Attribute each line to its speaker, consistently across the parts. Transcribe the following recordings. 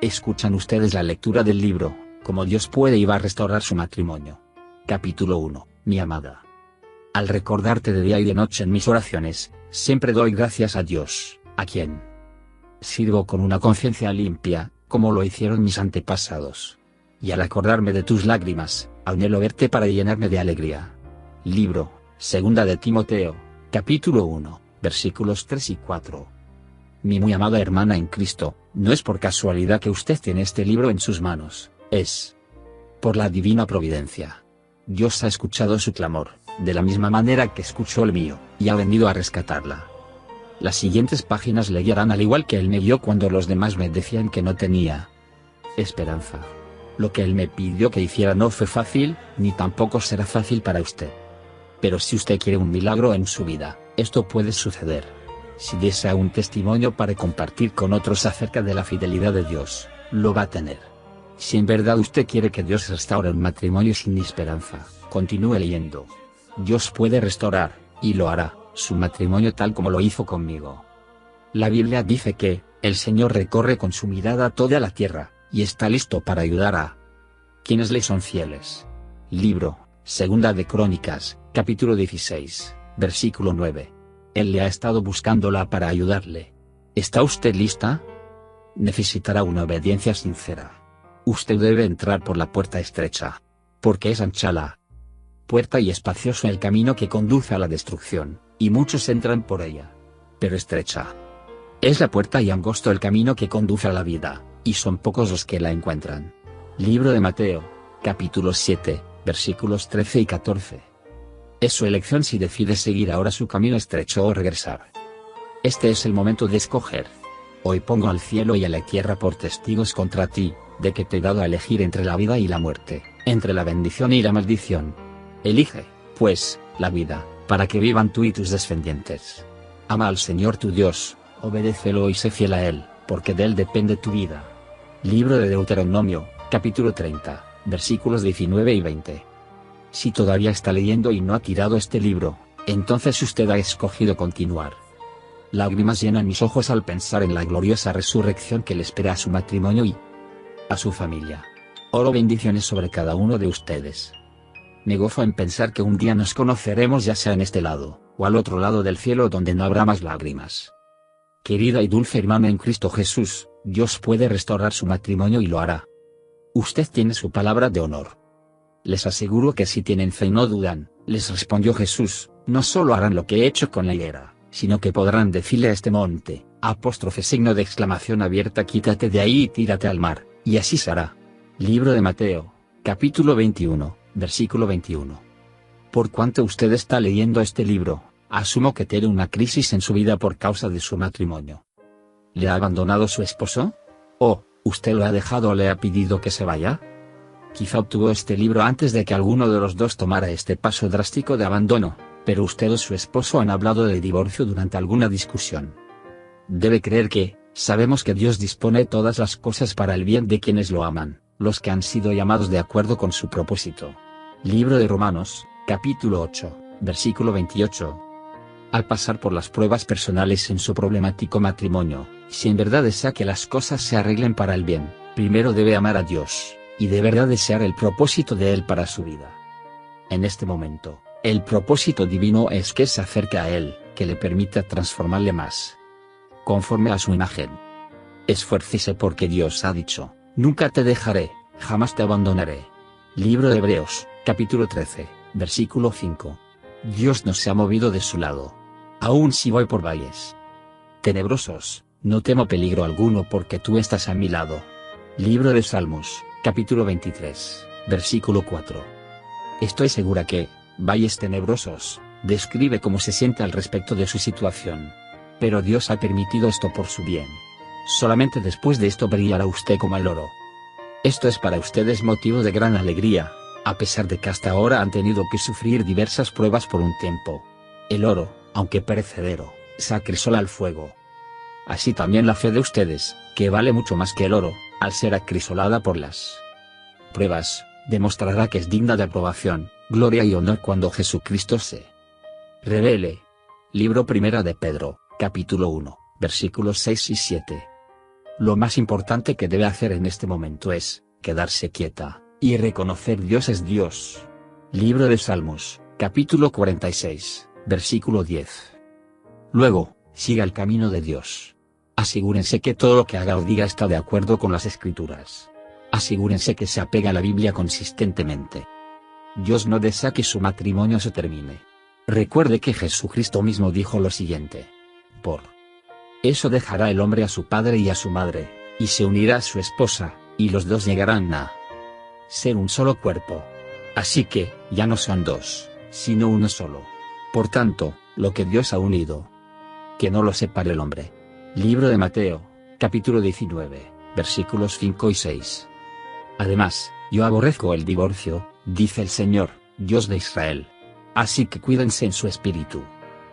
Speaker 1: Escuchan ustedes la lectura del libro, Cómo Dios puede y va a restaurar su matrimonio. Capítulo 1, mi amada. Al recordarte de día y de noche en mis oraciones, siempre doy gracias a Dios, a quien sirvo con una conciencia limpia, como lo hicieron mis antepasados. Y al acordarme de tus lágrimas, anhelo verte para llenarme de alegría. Libro, Segunda de Timoteo, capítulo 1, versículos 3 y 4. Mi muy amada hermana en Cristo, no es por casualidad que usted tiene este libro en sus manos, es por la divina providencia. Dios ha escuchado su clamor, de la misma manera que escuchó el mío, y ha venido a rescatarla. Las siguientes páginas le guiarán al igual que Él me guió cuando los demás me decían que no tenía esperanza. Lo que Él me pidió que hiciera no fue fácil, ni tampoco será fácil para usted. Pero si usted quiere un milagro en su vida, esto puede suceder. Si desea un testimonio para compartir con otros acerca de la fidelidad de Dios, lo va a tener. Si en verdad usted quiere que Dios restaure un matrimonio sin esperanza, continúe leyendo. Dios puede restaurar, y lo hará, su matrimonio tal como lo hizo conmigo. La Biblia dice que, el Señor recorre con su mirada toda la tierra, y está listo para ayudar a quienes le son fieles. Libro, Segunda de Crónicas, capítulo 16, versículo 9. Él le ha estado buscándola para ayudarle. ¿Está usted lista? Necesitará una obediencia sincera. Usted debe entrar por la puerta estrecha, porque es ancha la puerta y espacioso el camino que conduce a la destrucción, y muchos entran por ella. Pero estrecha es la puerta y angosto el camino que conduce a la vida, y son pocos los que la encuentran. Libro de Mateo, capítulo 7, versículos 13 y 14. Es su elección si decide seguir ahora su camino estrecho o regresar. Este es el momento de escoger. Hoy pongo al cielo y a la tierra por testigos contra ti, de que te he dado a elegir entre la vida y la muerte, entre la bendición y la maldición. Elige, pues, la vida, para que vivan tú y tus descendientes. Ama al Señor tu Dios, obedécelo y sé fiel a Él, porque de Él depende tu vida. Libro de Deuteronomio, capítulo 30, versículos 19 y 20. Si todavía está leyendo y no ha tirado este libro, entonces usted ha escogido continuar. Lágrimas llenan mis ojos al pensar en la gloriosa resurrección que le espera a su matrimonio y a su familia. Oro bendiciones sobre cada uno de ustedes. Me gozo en pensar que un día nos conoceremos ya sea en este lado, o al otro lado del cielo donde no habrá más lágrimas. Querida y dulce hermana en Cristo Jesús, Dios puede restaurar su matrimonio y lo hará. Usted tiene su palabra de honor. Les aseguro que si tienen fe y no dudan, les respondió Jesús, no solo harán lo que he hecho con la higuera, sino que podrán decirle a este monte, signo de exclamación abierta, quítate de ahí y tírate al mar, y así será. Libro de Mateo, capítulo 21, versículo 21. Por cuanto usted está leyendo este libro, asumo que tiene una crisis en su vida por causa de su matrimonio. ¿Le ha abandonado su esposo? ¿O usted lo ha dejado o le ha pedido que se vaya? Quizá obtuvo este libro antes de que alguno de los dos tomara este paso drástico de abandono, pero usted o su esposo han hablado de divorcio durante alguna discusión. Debe creer que, sabemos que Dios dispone todas las cosas para el bien de quienes lo aman, los que han sido llamados de acuerdo con su propósito. Libro de Romanos, capítulo 8, versículo 28. Al pasar por las pruebas personales en su problemático matrimonio, si en verdad desea que las cosas se arreglen para el bien, primero debe amar a Dios, y de verdad desear el propósito de Él para su vida. En este momento, el propósito divino es que se acerque a Él, que le permita transformarle más conforme a su imagen. Esfuércese porque Dios ha dicho, nunca te dejaré, jamás te abandonaré. Libro de Hebreos, capítulo 13, versículo 5. Dios no se ha movido de su lado. Aun si voy por valles tenebrosos, no temo peligro alguno porque tú estás a mi lado. Libro de Salmos, capítulo 23, versículo 4. Estoy segura que, valles tenebrosos, describe cómo se siente al respecto de su situación. Pero Dios ha permitido esto por su bien. Solamente después de esto brillará usted como el oro. Esto es para ustedes motivo de gran alegría, a pesar de que hasta ahora han tenido que sufrir diversas pruebas por un tiempo. El oro, aunque perecedero, se acrisola al fuego. Así también la fe de ustedes, que vale mucho más que el oro, al ser acrisolada por las pruebas, demostrará que es digna de aprobación, gloria y honor cuando Jesucristo se revele. Libro Primera de Pedro, capítulo 1, versículos 6 y 7. Lo más importante que debe hacer en este momento es quedarse quieta y reconocer Dios es Dios. Libro de Salmos, capítulo 46, versículo 10. Luego, siga el camino de Dios. Asegúrense que todo lo que haga o diga está de acuerdo con las Escrituras. Asegúrense que se apega a la Biblia consistentemente. Dios no desea que su matrimonio se termine. Recuerde que Jesucristo mismo dijo lo siguiente: por eso dejará el hombre a su padre y a su madre, y se unirá a su esposa, y los dos llegarán a ser un solo cuerpo. Así que, ya no son dos, sino uno solo. Por tanto, lo que Dios ha unido, que no lo separe el hombre. Libro de Mateo, capítulo 19, versículos 5 y 6. Además, yo aborrezco el divorcio, dice el Señor, Dios de Israel. Así que cuídense en su espíritu.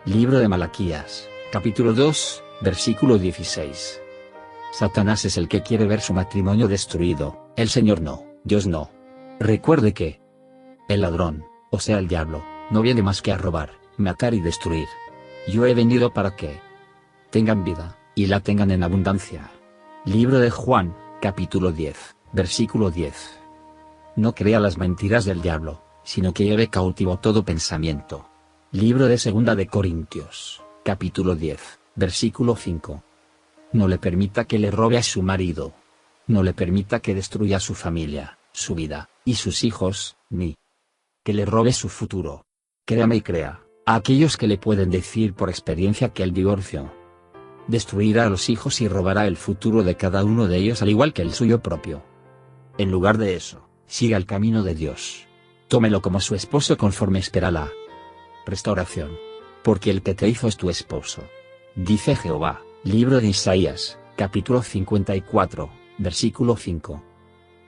Speaker 1: Libro de Malaquías, capítulo 2, versículo 16. Satanás es el que quiere ver su matrimonio destruido, el Señor no, Dios no. Recuerde que el ladrón, o sea el diablo, no viene más que a robar, matar y destruir. Yo he venido para que tengan vida, y la tengan en abundancia. Libro de Juan, capítulo 10, versículo 10. No crea las mentiras del diablo, sino que lleve cautivo todo pensamiento. Libro de Segunda de Corintios, capítulo 10, versículo 5. No le permita que le robe a su marido. No le permita que destruya su familia, su vida, y sus hijos, ni que le robe su futuro. Créame y crea a aquellos que le pueden decir por experiencia que el divorcio destruirá a los hijos y robará el futuro de cada uno de ellos al igual que el suyo propio. En lugar de eso, siga el camino de Dios. Tómelo como su esposo conforme espera la restauración. Porque el que te hizo es tu esposo. Dice Jehová. Libro de Isaías, capítulo 54, versículo 5.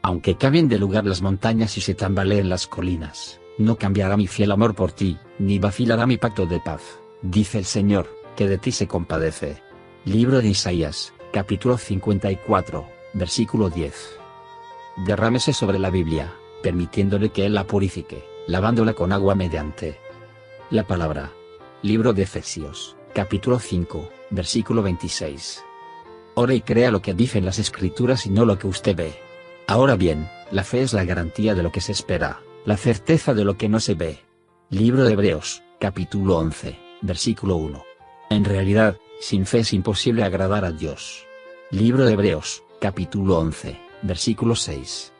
Speaker 1: Aunque cambien de lugar las montañas y se tambaleen las colinas, no cambiará mi fiel amor por ti, ni vacilará mi pacto de paz, dice el Señor, que de ti se compadece. Libro de Isaías, capítulo 54, versículo 10. Derrámese sobre la Biblia, permitiéndole que Él la purifique, lavándola con agua mediante la palabra. Libro de Efesios, capítulo 5, versículo 26. Ore y crea lo que dicen las Escrituras y no lo que usted ve. Ahora bien, la fe es la garantía de lo que se espera, la certeza de lo que no se ve. Libro de Hebreos, capítulo 11, versículo 1. En realidad, sin fe es imposible agradar a Dios. Libro de Hebreos, capítulo 11, versículo 6.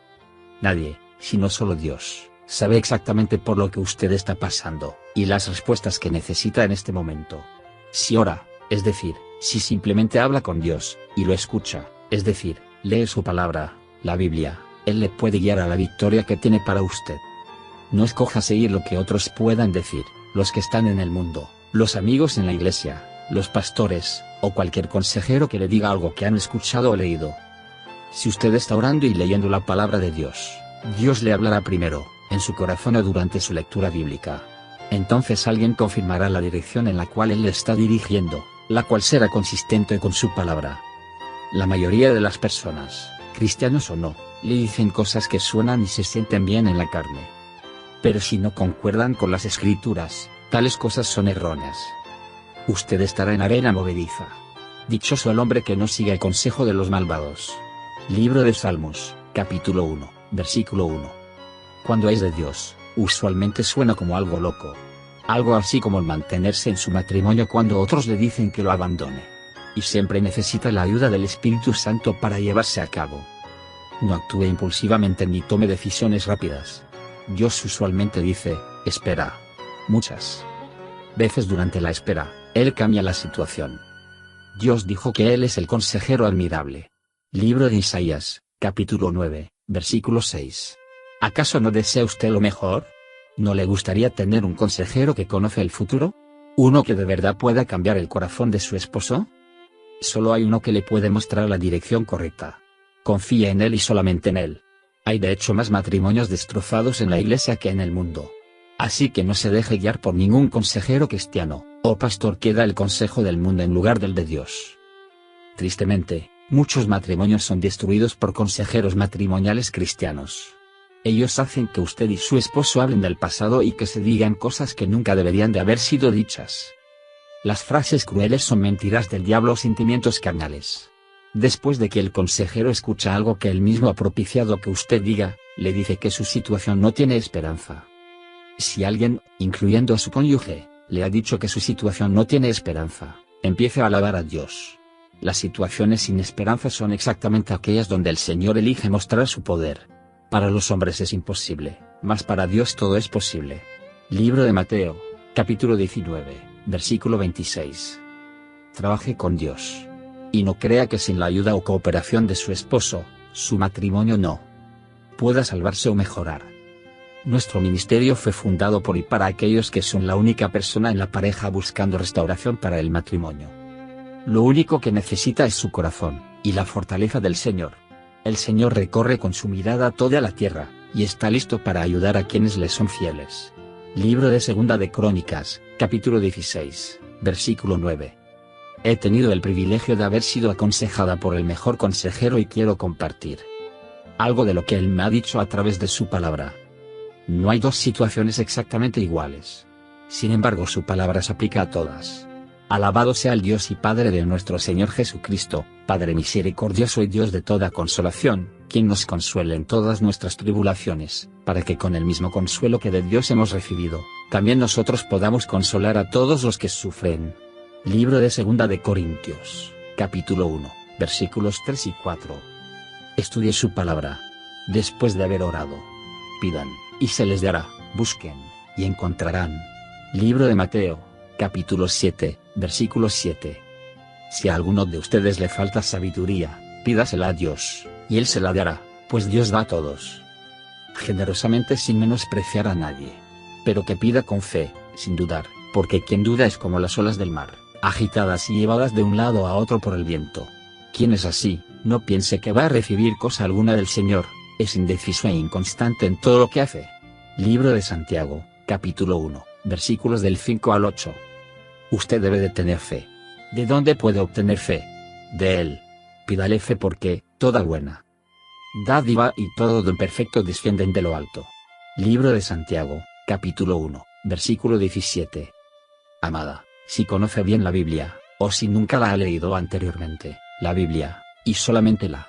Speaker 1: Nadie, sino solo Dios, sabe exactamente por lo que usted está pasando, y las respuestas que necesita en este momento. Si ora, es decir, si simplemente habla con Dios, y lo escucha, es decir, lee su palabra, la Biblia, Él le puede guiar a la victoria que tiene para usted. No escoja seguir lo que otros puedan decir, los que están en el mundo, los amigos en la iglesia, los pastores, o cualquier consejero que le diga algo que han escuchado o leído. Si usted está orando y leyendo la palabra de Dios, Dios le hablará primero, en su corazón o durante su lectura bíblica. Entonces alguien confirmará la dirección en la cual Él le está dirigiendo, la cual será consistente con su palabra. La mayoría de las personas, cristianos o no, le dicen cosas que suenan y se sienten bien en la carne. Pero si no concuerdan con las Escrituras, tales cosas son erróneas. Usted estará en arena movediza. Dichoso el hombre que no siga el consejo de los malvados. Libro de Salmos, capítulo 1, versículo 1. Cuando es de Dios, usualmente suena como algo loco. Algo así como el mantenerse en su matrimonio cuando otros le dicen que lo abandone. Y siempre necesita la ayuda del Espíritu Santo para llevarse a cabo. No actúe impulsivamente ni tome decisiones rápidas. Dios usualmente dice, espera. Muchas veces durante la espera, Él cambia la situación. Dios dijo que Él es el consejero admirable. Libro de Isaías, capítulo 9, versículo 6. ¿Acaso no desea usted lo mejor? ¿No le gustaría tener un consejero que conoce el futuro? ¿Uno que de verdad pueda cambiar el corazón de su esposo? Solo hay uno que le puede mostrar la dirección correcta. Confía en Él y solamente en Él. Hay de hecho más matrimonios destrozados en la iglesia que en el mundo. Así que no se deje guiar por ningún consejero cristiano, o pastor que da el consejo del mundo en lugar del de Dios. Tristemente, muchos matrimonios son destruidos por consejeros matrimoniales cristianos. Ellos hacen que usted y su esposo hablen del pasado y que se digan cosas que nunca deberían de haber sido dichas. Las frases crueles son mentiras del diablo o sentimientos carnales. Después de que el consejero escucha algo que él mismo ha propiciado que usted diga, le dice que su situación no tiene esperanza. Si alguien, incluyendo a su cónyuge, le ha dicho que su situación no tiene esperanza, empiece a alabar a Dios. Las situaciones sin esperanza son exactamente aquellas donde el Señor elige mostrar su poder. Para los hombres es imposible, mas para Dios todo es posible. Libro de Mateo, capítulo 19, versículo 26. Trabaje con Dios. Y no crea que sin la ayuda o cooperación de su esposo, su matrimonio no pueda salvarse o mejorar. Nuestro ministerio fue fundado por y para aquellos que son la única persona en la pareja buscando restauración para el matrimonio. Lo único que necesita es su corazón, y la fortaleza del Señor. El Señor recorre con su mirada toda la tierra, y está listo para ayudar a quienes le son fieles. Libro de Segunda de Crónicas, capítulo 16, versículo 9. He tenido el privilegio de haber sido aconsejada por el mejor consejero y quiero compartir algo de lo que él me ha dicho a través de su palabra. No hay dos situaciones exactamente iguales. Sin embargo, su palabra se aplica a todas. Alabado sea el Dios y Padre de nuestro Señor Jesucristo, Padre misericordioso y Dios de toda consolación, quien nos consuele en todas nuestras tribulaciones, para que con el mismo consuelo que de Dios hemos recibido, también nosotros podamos consolar a todos los que sufren. Libro de Segunda de Corintios, capítulo 1, versículos 3 y 4. Estudie su palabra. Después de haber orado, pidan, y se les dará, busquen, y encontrarán. Libro de Mateo, capítulo 7, versículo 7. Si a alguno de ustedes le falta sabiduría, pídasela a Dios, y Él se la dará, pues Dios da a todos generosamente sin menospreciar a nadie. Pero que pida con fe, sin dudar, porque quien duda es como las olas del mar, agitadas y llevadas de un lado a otro por el viento. Quien es así, no piense que va a recibir cosa alguna del Señor, es indeciso e inconstante en todo lo que hace. Libro de Santiago, capítulo 1, versículos del 5 al 8. Usted debe de tener fe. ¿De dónde puede obtener fe? De Él. Pídale fe porque, toda buena dádiva y todo don perfecto descienden de lo alto. Libro de Santiago, capítulo 1, versículo 17. Amada, si conoce bien la Biblia, o si nunca la ha leído anteriormente, la Biblia, y solamente la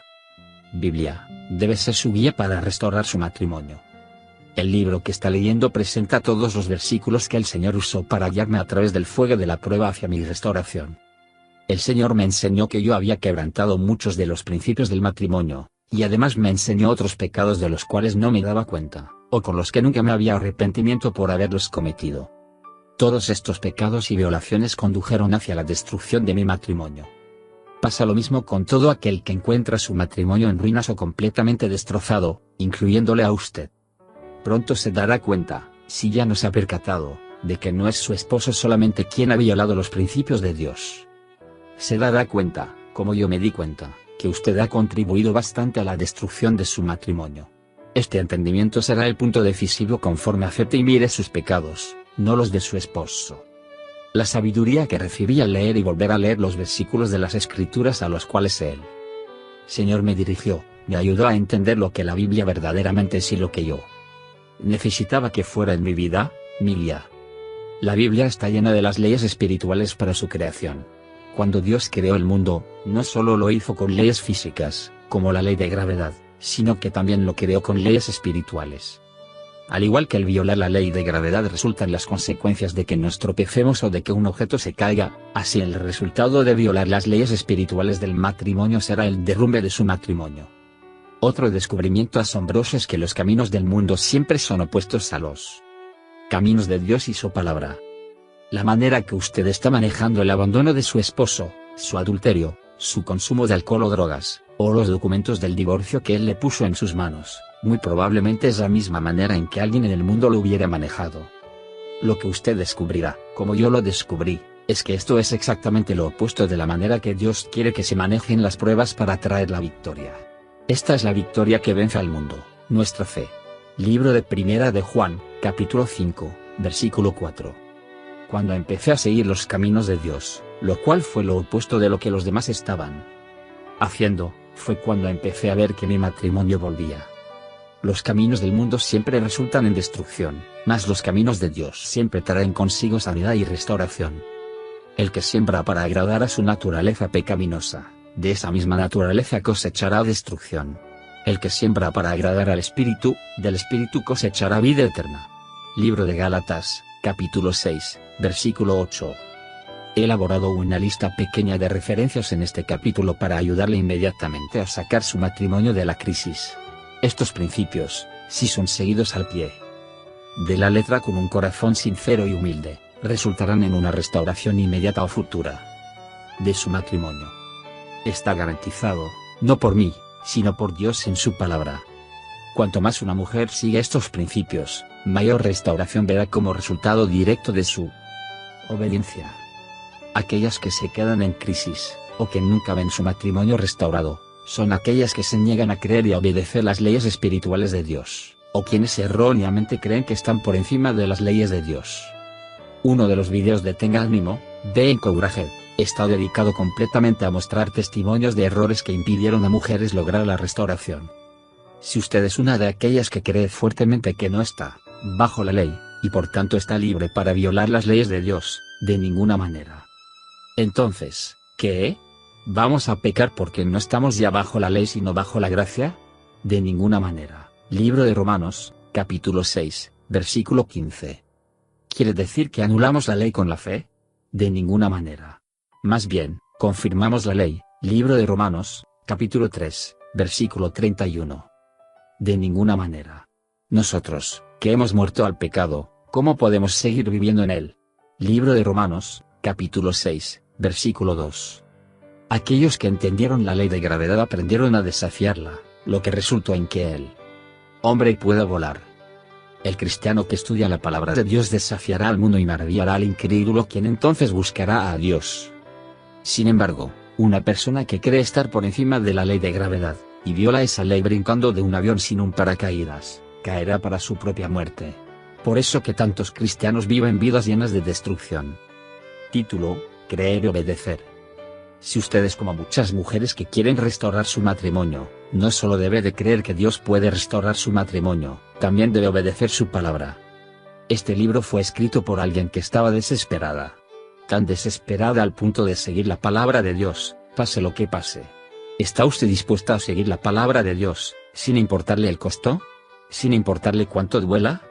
Speaker 1: Biblia, debe ser su guía para restaurar su matrimonio. El libro que está leyendo presenta todos los versículos que el Señor usó para guiarme a través del fuego de la prueba hacia mi restauración. El Señor me enseñó que yo había quebrantado muchos de los principios del matrimonio, y además me enseñó otros pecados de los cuales no me daba cuenta, o con los que nunca me había arrepentimiento por haberlos cometido. Todos estos pecados y violaciones condujeron hacia la destrucción de mi matrimonio. Pasa lo mismo con todo aquel que encuentra su matrimonio en ruinas o completamente destrozado, incluyéndole a usted. Pronto se dará cuenta, si ya no se ha percatado, de que no es su esposo solamente quien ha violado los principios de Dios. Se dará cuenta, como yo me di cuenta, que usted ha contribuido bastante a la destrucción de su matrimonio. Este entendimiento será el punto decisivo conforme acepte y mire sus pecados, no los de su esposo. La sabiduría que recibí al leer y volver a leer los versículos de las Escrituras a los cuales el Señor me dirigió, me ayudó a entender lo que la Biblia verdaderamente es y lo que yo necesitaba que fuera en mi vida, mi guía. La Biblia está llena de las leyes espirituales para su creación. Cuando Dios creó el mundo, no solo lo hizo con leyes físicas, como la ley de gravedad, sino que también lo creó con leyes espirituales. Al igual que el violar la ley de gravedad resulta en las consecuencias de que nos tropecemos o de que un objeto se caiga, así el resultado de violar las leyes espirituales del matrimonio será el derrumbe de su matrimonio. Otro descubrimiento asombroso es que los caminos del mundo siempre son opuestos a los caminos de Dios y su palabra. La manera que usted está manejando el abandono de su esposo, su adulterio, su consumo de alcohol o drogas, o los documentos del divorcio que él le puso en sus manos, muy probablemente es la misma manera en que alguien en el mundo lo hubiera manejado. Lo que usted descubrirá, como yo lo descubrí, es que esto es exactamente lo opuesto de la manera que Dios quiere que se manejen las pruebas para traer la victoria. Esta es la victoria que vence al mundo, nuestra fe. Libro de Primera de Juan, capítulo 5, versículo 4. Cuando empecé a seguir los caminos de Dios, lo cual fue lo opuesto de lo que los demás estaban haciendo, fue cuando empecé a ver que mi matrimonio volvía. Los caminos del mundo siempre resultan en destrucción, mas los caminos de Dios siempre traen consigo sanidad y restauración. El que siembra para agradar a su naturaleza pecaminosa, de esa misma naturaleza cosechará destrucción. El que siembra para agradar al Espíritu, del Espíritu cosechará vida eterna. Libro de Gálatas, capítulo 6, versículo 8. He elaborado una lista pequeña de referencias en este capítulo para ayudarle inmediatamente a sacar su matrimonio de la crisis. Estos principios, si son seguidos al pie de la letra con un corazón sincero y humilde, resultarán en una restauración inmediata o futura de su matrimonio. Está garantizado, no por mí, sino por Dios en su palabra. Cuanto más una mujer sigue estos principios, mayor restauración verá como resultado directo de su obediencia. Aquellas que se quedan en crisis, o que nunca ven su matrimonio restaurado, son aquellas que se niegan a creer y a obedecer las leyes espirituales de Dios, o quienes erróneamente creen que están por encima de las leyes de Dios. Uno de los vídeos de Tenga Ánimo, de Encouraged, está dedicado completamente a mostrar testimonios de errores que impidieron a mujeres lograr la restauración. Si usted es una de aquellas que cree fuertemente que no está bajo la ley, y por tanto está libre para violar las leyes de Dios, de ninguna manera. Entonces, ¿qué? ¿Vamos a pecar porque no estamos ya bajo la ley sino bajo la gracia? De ninguna manera. Libro de Romanos, capítulo 6, versículo 15. ¿Quiere decir que anulamos la ley con la fe? De ninguna manera. Más bien, confirmamos la ley. Libro de Romanos, capítulo 3, versículo 31. De ninguna manera. Nosotros, que hemos muerto al pecado, ¿cómo podemos seguir viviendo en él? Libro de Romanos, capítulo 6, versículo 2. Aquellos que entendieron la ley de gravedad aprendieron a desafiarla, lo que resultó en que el hombre pueda volar. El cristiano que estudia la palabra de Dios desafiará al mundo y maravillará al incrédulo, quien entonces buscará a Dios. Sin embargo, una persona que cree estar por encima de la ley de gravedad, y viola esa ley brincando de un avión sin un paracaídas, caerá para su propia muerte. Por eso que tantos cristianos viven vidas llenas de destrucción. Título: Creer y obedecer. Si usted es como muchas mujeres que quieren restaurar su matrimonio, no solo debe de creer que Dios puede restaurar su matrimonio, también debe obedecer su palabra. Este libro fue escrito por alguien que estaba desesperada. Tan desesperada al punto de seguir la palabra de Dios, pase lo que pase. ¿Está usted dispuesta a seguir la palabra de Dios, sin importarle el costo? ¿Sin importarle cuánto duela?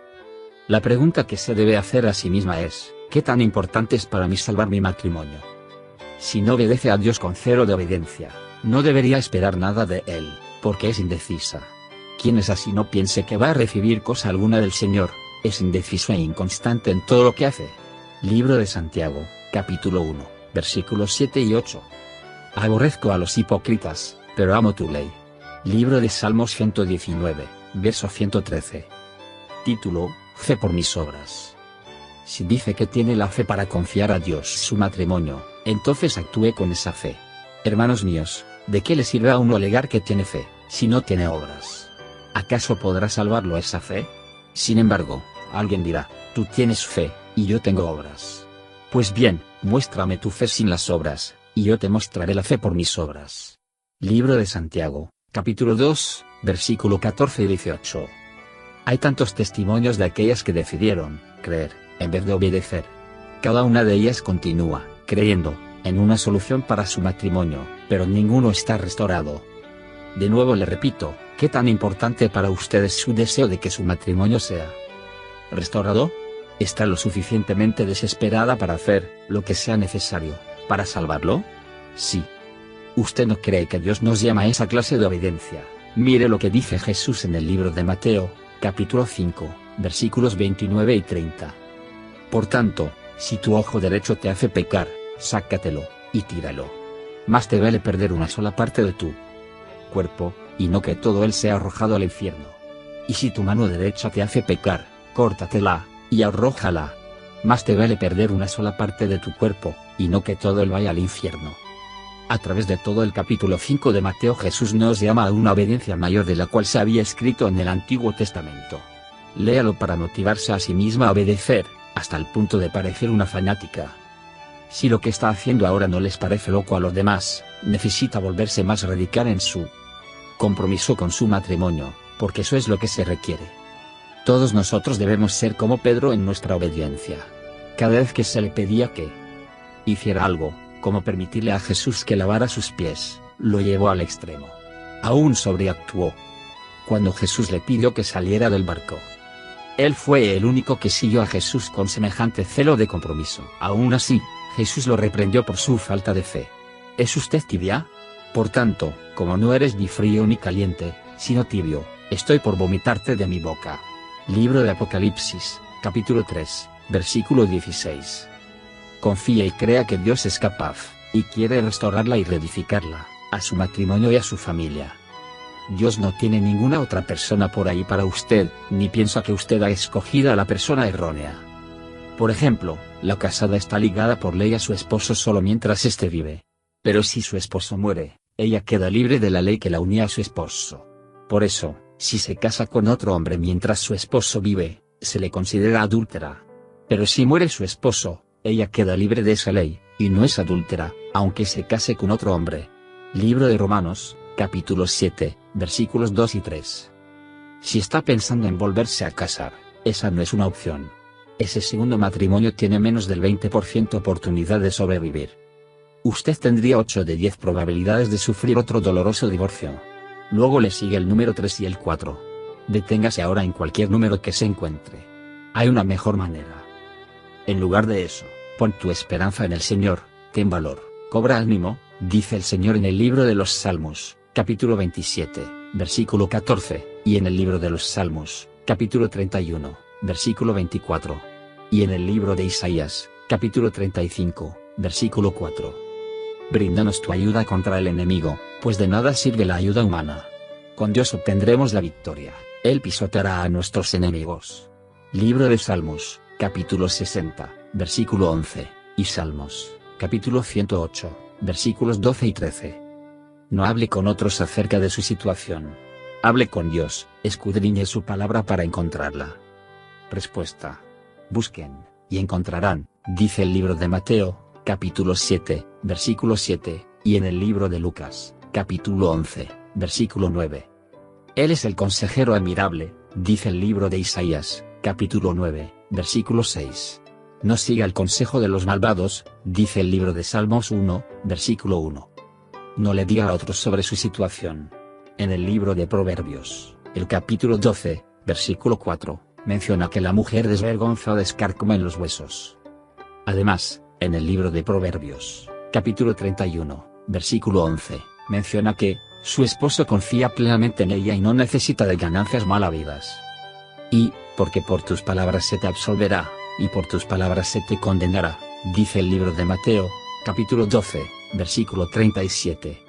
Speaker 1: La pregunta que se debe hacer a sí misma es, ¿qué tan importante es para mí salvar mi matrimonio? Si no obedece a Dios con cero de obediencia, no debería esperar nada de Él, porque es indecisa. Quien es así no piense que va a recibir cosa alguna del Señor, es indeciso e inconstante en todo lo que hace. Libro de Santiago, capítulo 1, versículos 7 y 8. Aborrezco a los hipócritas, pero amo tu ley. Libro de Salmos 119, verso 113. Título: Fe por mis obras. Si dice que tiene la fe para confiar a Dios su matrimonio, entonces actúe con esa fe. Hermanos míos, ¿de qué le sirve a uno alegar que tiene fe, si no tiene obras? ¿Acaso podrá salvarlo esa fe? Sin embargo, alguien dirá, tú tienes fe, y yo tengo obras. Pues bien, muéstrame tu fe sin las obras, y yo te mostraré la fe por mis obras. Libro de Santiago, capítulo 2, versículo 14 y 18. Hay tantos testimonios de aquellas que decidieron creer, en vez de obedecer. Cada una de ellas continúa creyendo en una solución para su matrimonio, pero ninguno está restaurado. De nuevo le repito, ¿qué tan importante para usted es su deseo de que su matrimonio sea restaurado? ¿Está lo suficientemente desesperada para hacer lo que sea necesario para salvarlo? Sí. ¿Usted no cree que Dios nos llama a esa clase de obediencia? Mire lo que dice Jesús en el libro de Mateo, capítulo 5, versículos 29 y 30. Por tanto, si tu ojo derecho te hace pecar, sácatelo, y tíralo. Más te vale perder una sola parte de tu cuerpo, y no que todo él sea arrojado al infierno. Y si tu mano derecha te hace pecar, córtatela, y arrójala. Más te vale perder una sola parte de tu cuerpo, y no que todo él vaya al infierno. A través de todo el capítulo 5 de Mateo, Jesús nos llama a una obediencia mayor de la cual se había escrito en el Antiguo Testamento. Léalo para motivarse a sí misma a obedecer, hasta el punto de parecer una fanática. Si lo que está haciendo ahora no les parece loco a los demás, necesita volverse más radical en su compromiso con su matrimonio, porque eso es lo que se requiere. Todos nosotros debemos ser como Pedro en nuestra obediencia. Cada vez que se le pedía que hiciera algo, como permitirle a Jesús que lavara sus pies, lo llevó al extremo. Aún sobreactuó. Cuando Jesús le pidió que saliera del barco, él fue el único que siguió a Jesús con semejante celo de compromiso. Aún así, Jesús lo reprendió por su falta de fe. ¿Es usted tibia? Por tanto, como no eres ni frío ni caliente, sino tibio, estoy por vomitarte de mi boca. Libro de Apocalipsis, capítulo 3, versículo 16. Confía y crea que Dios es capaz, y quiere restaurarla y reedificarla, a su matrimonio y a su familia. Dios no tiene ninguna otra persona por ahí para usted, ni piensa que usted ha escogido a la persona errónea. Por ejemplo, la casada está ligada por ley a su esposo solo mientras éste vive. Pero si su esposo muere, ella queda libre de la ley que la unía a su esposo. Por eso, si se casa con otro hombre mientras su esposo vive, se le considera adúltera. Pero si muere su esposo, ella queda libre de esa ley, y no es adúltera, aunque se case con otro hombre. Libro de Romanos, capítulo 7, versículos 2 y 3. Si está pensando en volverse a casar, esa no es una opción. Ese segundo matrimonio tiene menos del 20% oportunidad de sobrevivir. Usted tendría 8 de 10 probabilidades de sufrir otro doloroso divorcio. Luego le sigue el número 3 y el 4. Deténgase ahora en cualquier número que se encuentre. Hay una mejor manera. En lugar de eso, pon tu esperanza en el Señor, ten valor, cobra ánimo, dice el Señor en el libro de los Salmos, capítulo 27, versículo 14, y en el libro de los Salmos, capítulo 31, versículo 24. Y en el libro de Isaías, capítulo 35, versículo 4. Bríndanos tu ayuda contra el enemigo, pues de nada sirve la ayuda humana. Con Dios obtendremos la victoria, Él pisoteará a nuestros enemigos. Libro de Salmos, capítulo 60, versículo 11, y Salmos, capítulo 108, versículos 12 y 13. No hable con otros acerca de su situación. Hable con Dios, escudriñe su palabra para encontrarla. Respuesta. Busquen, y encontrarán, dice el libro de Mateo, capítulo 7, versículo 7, y en el libro de Lucas, capítulo 11, versículo 9. Él es el consejero admirable, dice el libro de Isaías, capítulo 9, versículo 6. No siga el consejo de los malvados, dice el libro de Salmos 1, versículo 1. No le diga a otros sobre su situación. En el libro de Proverbios, el capítulo 12, versículo 4, menciona que la mujer desvergonzada escarcoma en los huesos. Además, en el libro de Proverbios, capítulo 31, versículo 11, menciona que su esposo confía plenamente en ella y no necesita de ganancias mal habidas. Y, porque por tus palabras se te absolverá, y por tus palabras se te condenará, dice el libro de Mateo, capítulo 12, versículo 37.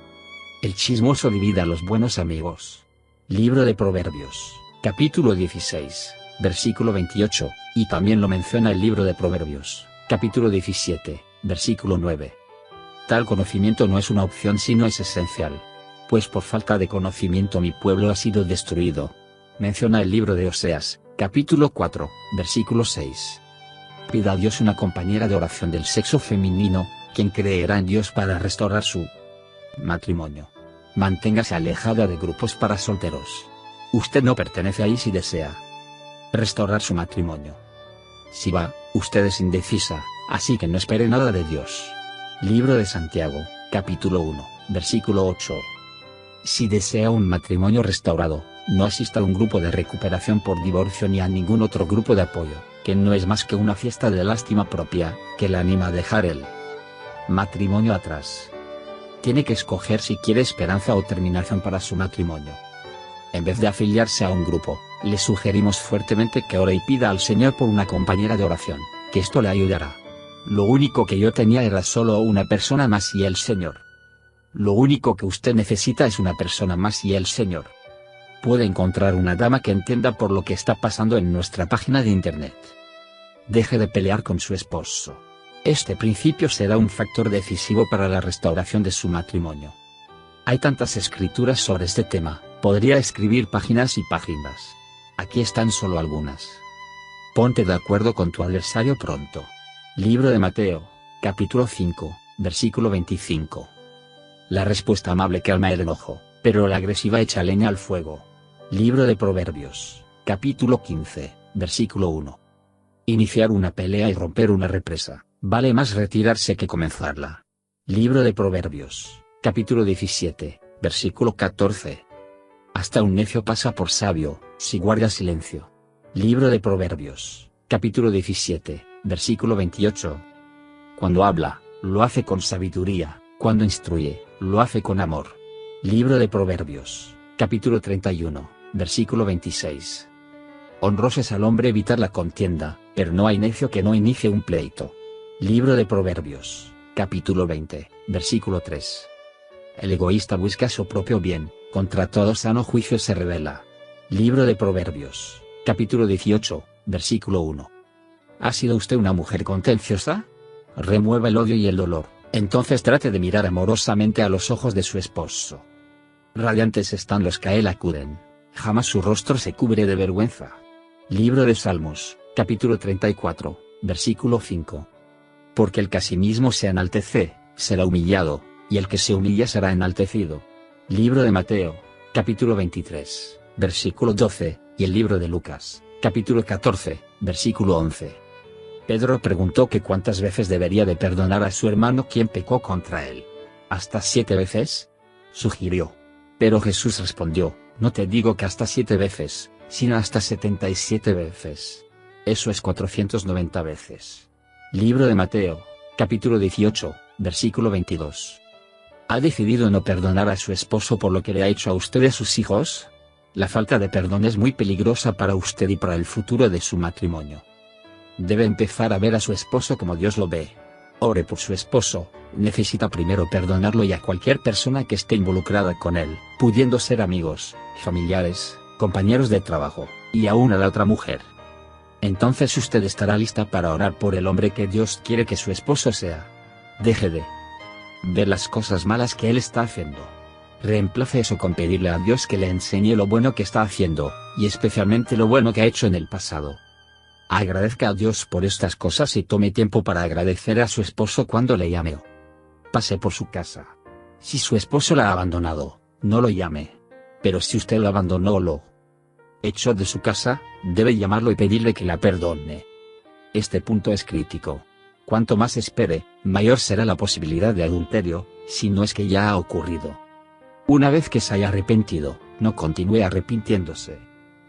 Speaker 1: El chismoso divide a los buenos amigos. Libro de Proverbios, capítulo 16, versículo 28, y también lo menciona el libro de Proverbios, capítulo 17, versículo 9. Tal conocimiento no es una opción sino es esencial. Pues por falta de conocimiento mi pueblo ha sido destruido. Menciona el libro de Oseas, capítulo 4, versículo 6. Pida a Dios una compañera de oración del sexo femenino, quien creerá en Dios para restaurar su matrimonio. Manténgase alejada de grupos para solteros. Usted no pertenece ahí si desea restaurar su matrimonio. Si va, usted es indecisa, así que no espere nada de Dios. Libro de Santiago, capítulo 1, versículo 8. Si desea un matrimonio restaurado, no asista a un grupo de recuperación por divorcio ni a ningún otro grupo de apoyo, que no es más que una fiesta de lástima propia, que la anima a dejar el matrimonio atrás. Tiene que escoger si quiere esperanza o terminación para su matrimonio. En vez de afiliarse a un grupo, le sugerimos fuertemente que ore y pida al Señor por una compañera de oración, que esto le ayudará. Lo único que yo tenía era solo una persona más y el Señor. Lo único que usted necesita es una persona más y el Señor. Puede encontrar una dama que entienda por lo que está pasando en nuestra página de internet. Deje de pelear con su esposo. Este principio será un factor decisivo para la restauración de su matrimonio. Hay tantas escrituras sobre este tema, podría escribir páginas y páginas. Aquí están solo algunas. Ponte de acuerdo con tu adversario pronto. Libro de Mateo, capítulo 5, versículo 25. La respuesta amable calma el enojo, pero la agresiva echa leña al fuego. Libro de Proverbios, capítulo 15, versículo 1. Iniciar una pelea y romper una represa, vale más retirarse que comenzarla. Libro de Proverbios, capítulo 17, versículo 14. Hasta un necio pasa por sabio, si guarda silencio. Libro de Proverbios, capítulo 17, versículo 28. Cuando habla, lo hace con sabiduría, cuando instruye, lo hace con amor. Libro de Proverbios, capítulo 31, versículo 26. Honroso es al hombre evitar la contienda, pero no hay necio que no inicie un pleito. Libro de Proverbios, capítulo 20, versículo 3. El egoísta busca su propio bien, contra todo sano juicio se revela. Libro de Proverbios, capítulo 18, versículo 1. ¿Ha sido usted una mujer contenciosa? Remueva el odio y el dolor, entonces trate de mirar amorosamente a los ojos de su esposo. Radiantes están los que a él acuden, jamás su rostro se cubre de vergüenza. Libro de Salmos, capítulo 34, versículo 5. Porque el que a sí mismo se enaltece, será humillado, y el que se humilla será enaltecido. Libro de Mateo, capítulo 23, versículo 12, y el libro de Lucas, capítulo 14, versículo 11. Pedro preguntó que cuántas veces debería de perdonar a su hermano quien pecó contra él. ¿Hasta 7 veces? Sugirió. Pero Jesús respondió, no te digo que hasta 7 veces, sino hasta 77 veces. Eso es 490 veces. Libro de Mateo, capítulo 18, versículo 22. ¿Ha decidido no perdonar a su esposo por lo que le ha hecho a usted y a sus hijos? La falta de perdón es muy peligrosa para usted y para el futuro de su matrimonio. Debe empezar a ver a su esposo como Dios lo ve. Ore por su esposo, necesita primero perdonarlo y a cualquier persona que esté involucrada con él, pudiendo ser amigos, familiares, compañeros de trabajo, y aún a la otra mujer. Entonces usted estará lista para orar por el hombre que Dios quiere que su esposo sea. Deje de ver las cosas malas que él está haciendo. Reemplace eso con pedirle a Dios que le enseñe lo bueno que está haciendo, y especialmente lo bueno que ha hecho en el pasado. Agradezca a Dios por estas cosas y tome tiempo para agradecer a su esposo cuando le llame o pase por su casa. Si su esposo la ha abandonado, no lo llame. Pero si usted lo abandonó o lo echó de su casa, debe llamarlo y pedirle que la perdone. Este punto es crítico. Cuanto más espere, mayor será la posibilidad de adulterio, si no es que ya ha ocurrido. Una vez que se haya arrepentido, no continúe arrepintiéndose.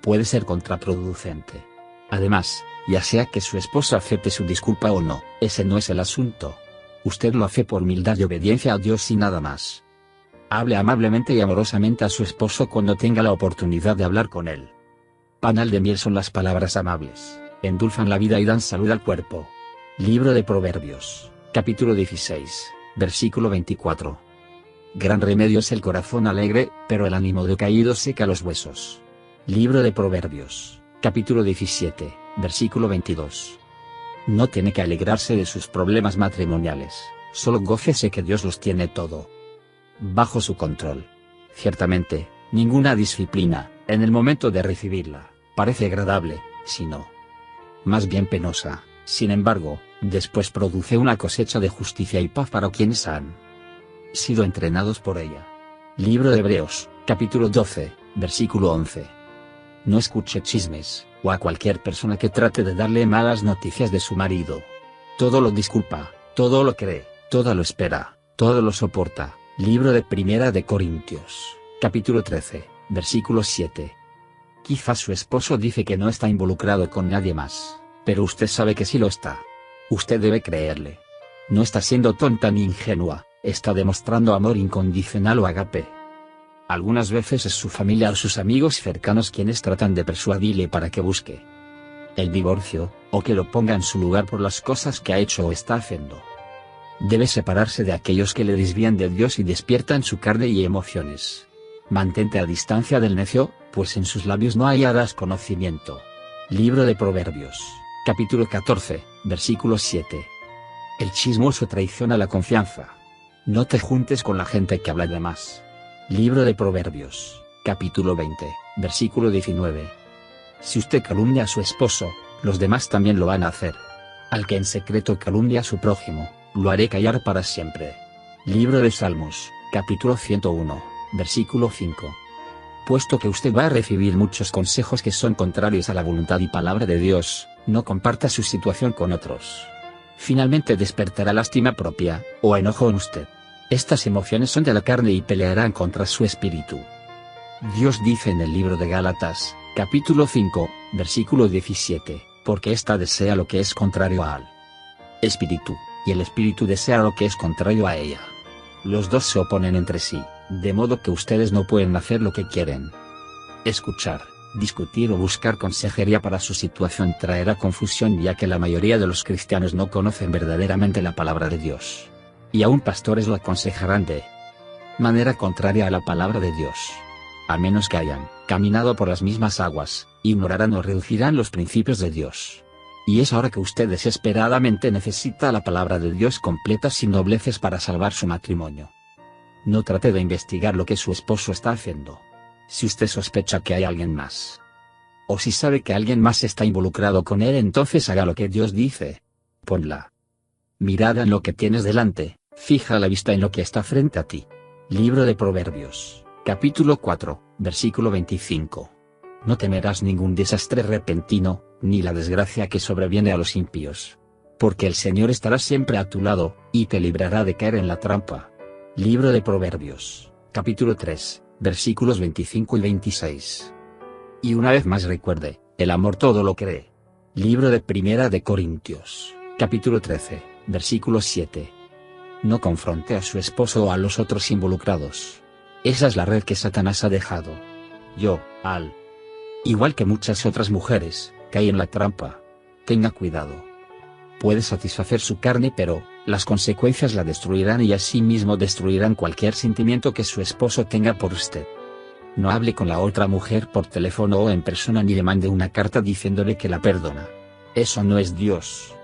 Speaker 1: Puede ser contraproducente. Además, ya sea que su esposo acepte su disculpa o no, ese no es el asunto. Usted lo hace por humildad y obediencia a Dios y nada más. Hable amablemente y amorosamente a su esposo cuando tenga la oportunidad de hablar con él. Panal de miel son las palabras amables, endulzan la vida y dan salud al cuerpo. Libro de Proverbios, capítulo 16, versículo 24. Gran remedio es el corazón alegre, pero el ánimo decaído seca los huesos. Libro de Proverbios, capítulo 17, versículo 22. No tiene que alegrarse de sus problemas matrimoniales, solo gócese que Dios los tiene todo bajo su control. Ciertamente, ninguna disciplina, en el momento de recibirla, parece agradable, sino más bien penosa. Sin embargo, después produce una cosecha de justicia y paz para quienes han sido entrenados por ella. Libro de Hebreos, capítulo 12, versículo 11. No escuche chismes, o a cualquier persona que trate de darle malas noticias de su marido. Todo lo disculpa, todo lo cree, todo lo espera, todo lo soporta. Libro de Primera de Corintios, capítulo 13, versículo 7. Quizás su esposo dice que no está involucrado con nadie más, pero usted sabe que sí lo está. Usted debe creerle. No está siendo tonta ni ingenua, está demostrando amor incondicional o agape. Algunas veces es su familia o sus amigos cercanos quienes tratan de persuadirle para que busque el divorcio, o que lo ponga en su lugar por las cosas que ha hecho o está haciendo. Debe separarse de aquellos que le desvían de Dios y despiertan su carne y emociones. Mantente a distancia del necio, pues en sus labios no hallarás conocimiento. Libro de Proverbios, capítulo 14, versículo 7. El chismoso traiciona la confianza. No te juntes con la gente que habla de más. Libro de Proverbios, capítulo 20, versículo 19. Si usted calumnia a su esposo, los demás también lo van a hacer. Al que en secreto calumnia a su prójimo, lo haré callar para siempre. Libro de Salmos, capítulo 101, versículo 5. Puesto que usted va a recibir muchos consejos que son contrarios a la voluntad y palabra de Dios, no comparta su situación con otros. Finalmente despertará lástima propia, o enojo en usted. Estas emociones son de la carne y pelearán contra su espíritu. Dios dice en el libro de Gálatas, capítulo 5, versículo 17, porque ésta desea lo que es contrario al espíritu, y el espíritu desea lo que es contrario a ella. Los dos se oponen entre sí, de modo que ustedes no pueden hacer lo que quieren. Escuchar, discutir o buscar consejería para su situación traerá confusión, ya que la mayoría de los cristianos no conocen verdaderamente la palabra de Dios. Y aún pastores lo aconsejarán de manera contraria a la palabra de Dios. A menos que hayan caminado por las mismas aguas, ignorarán o reducirán los principios de Dios. Y es ahora que usted desesperadamente necesita la palabra de Dios completa sin dobleces para salvar su matrimonio. No trate de investigar lo que su esposo está haciendo. Si usted sospecha que hay alguien más, o si sabe que alguien más está involucrado con él, entonces haga lo que Dios dice. Pon la mirada en lo que tienes delante, fija la vista en lo que está frente a ti. Libro de Proverbios, capítulo 4, versículo 25. No temerás ningún desastre repentino, ni la desgracia que sobreviene a los impíos. Porque el Señor estará siempre a tu lado, y te librará de caer en la trampa. Libro de Proverbios, capítulo 3, versículos 25 y 26. Y una vez más recuerde, el amor todo lo cree. Libro de Primera de Corintios, capítulo 13, versículo 7. No confronte a su esposo o a los otros involucrados. Esa es la red que Satanás ha dejado. Al igual que muchas otras mujeres, cae en la trampa. Tenga cuidado. Puede satisfacer su carne, pero las consecuencias la destruirán y asimismo destruirán cualquier sentimiento que su esposo tenga por usted. No hable con la otra mujer por teléfono o en persona ni le mande una carta diciéndole que la perdona. Eso no es Dios.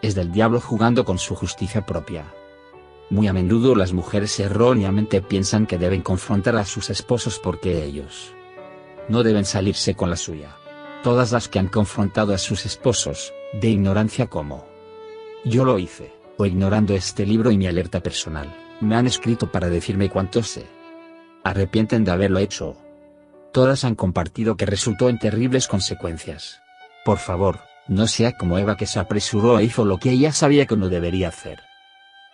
Speaker 1: Es del diablo jugando con su justicia propia. Muy a menudo las mujeres erróneamente piensan que deben confrontar a sus esposos porque ellos no deben salirse con la suya. Todas las que han confrontado a sus esposos, de ignorancia como yo lo hice, o ignorando este libro y mi alerta personal, me han escrito para decirme cuánto se arrepienten de haberlo hecho. Todas han compartido que resultó en terribles consecuencias. Por favor, no sea como Eva, que se apresuró e hizo lo que ella sabía que no debería hacer.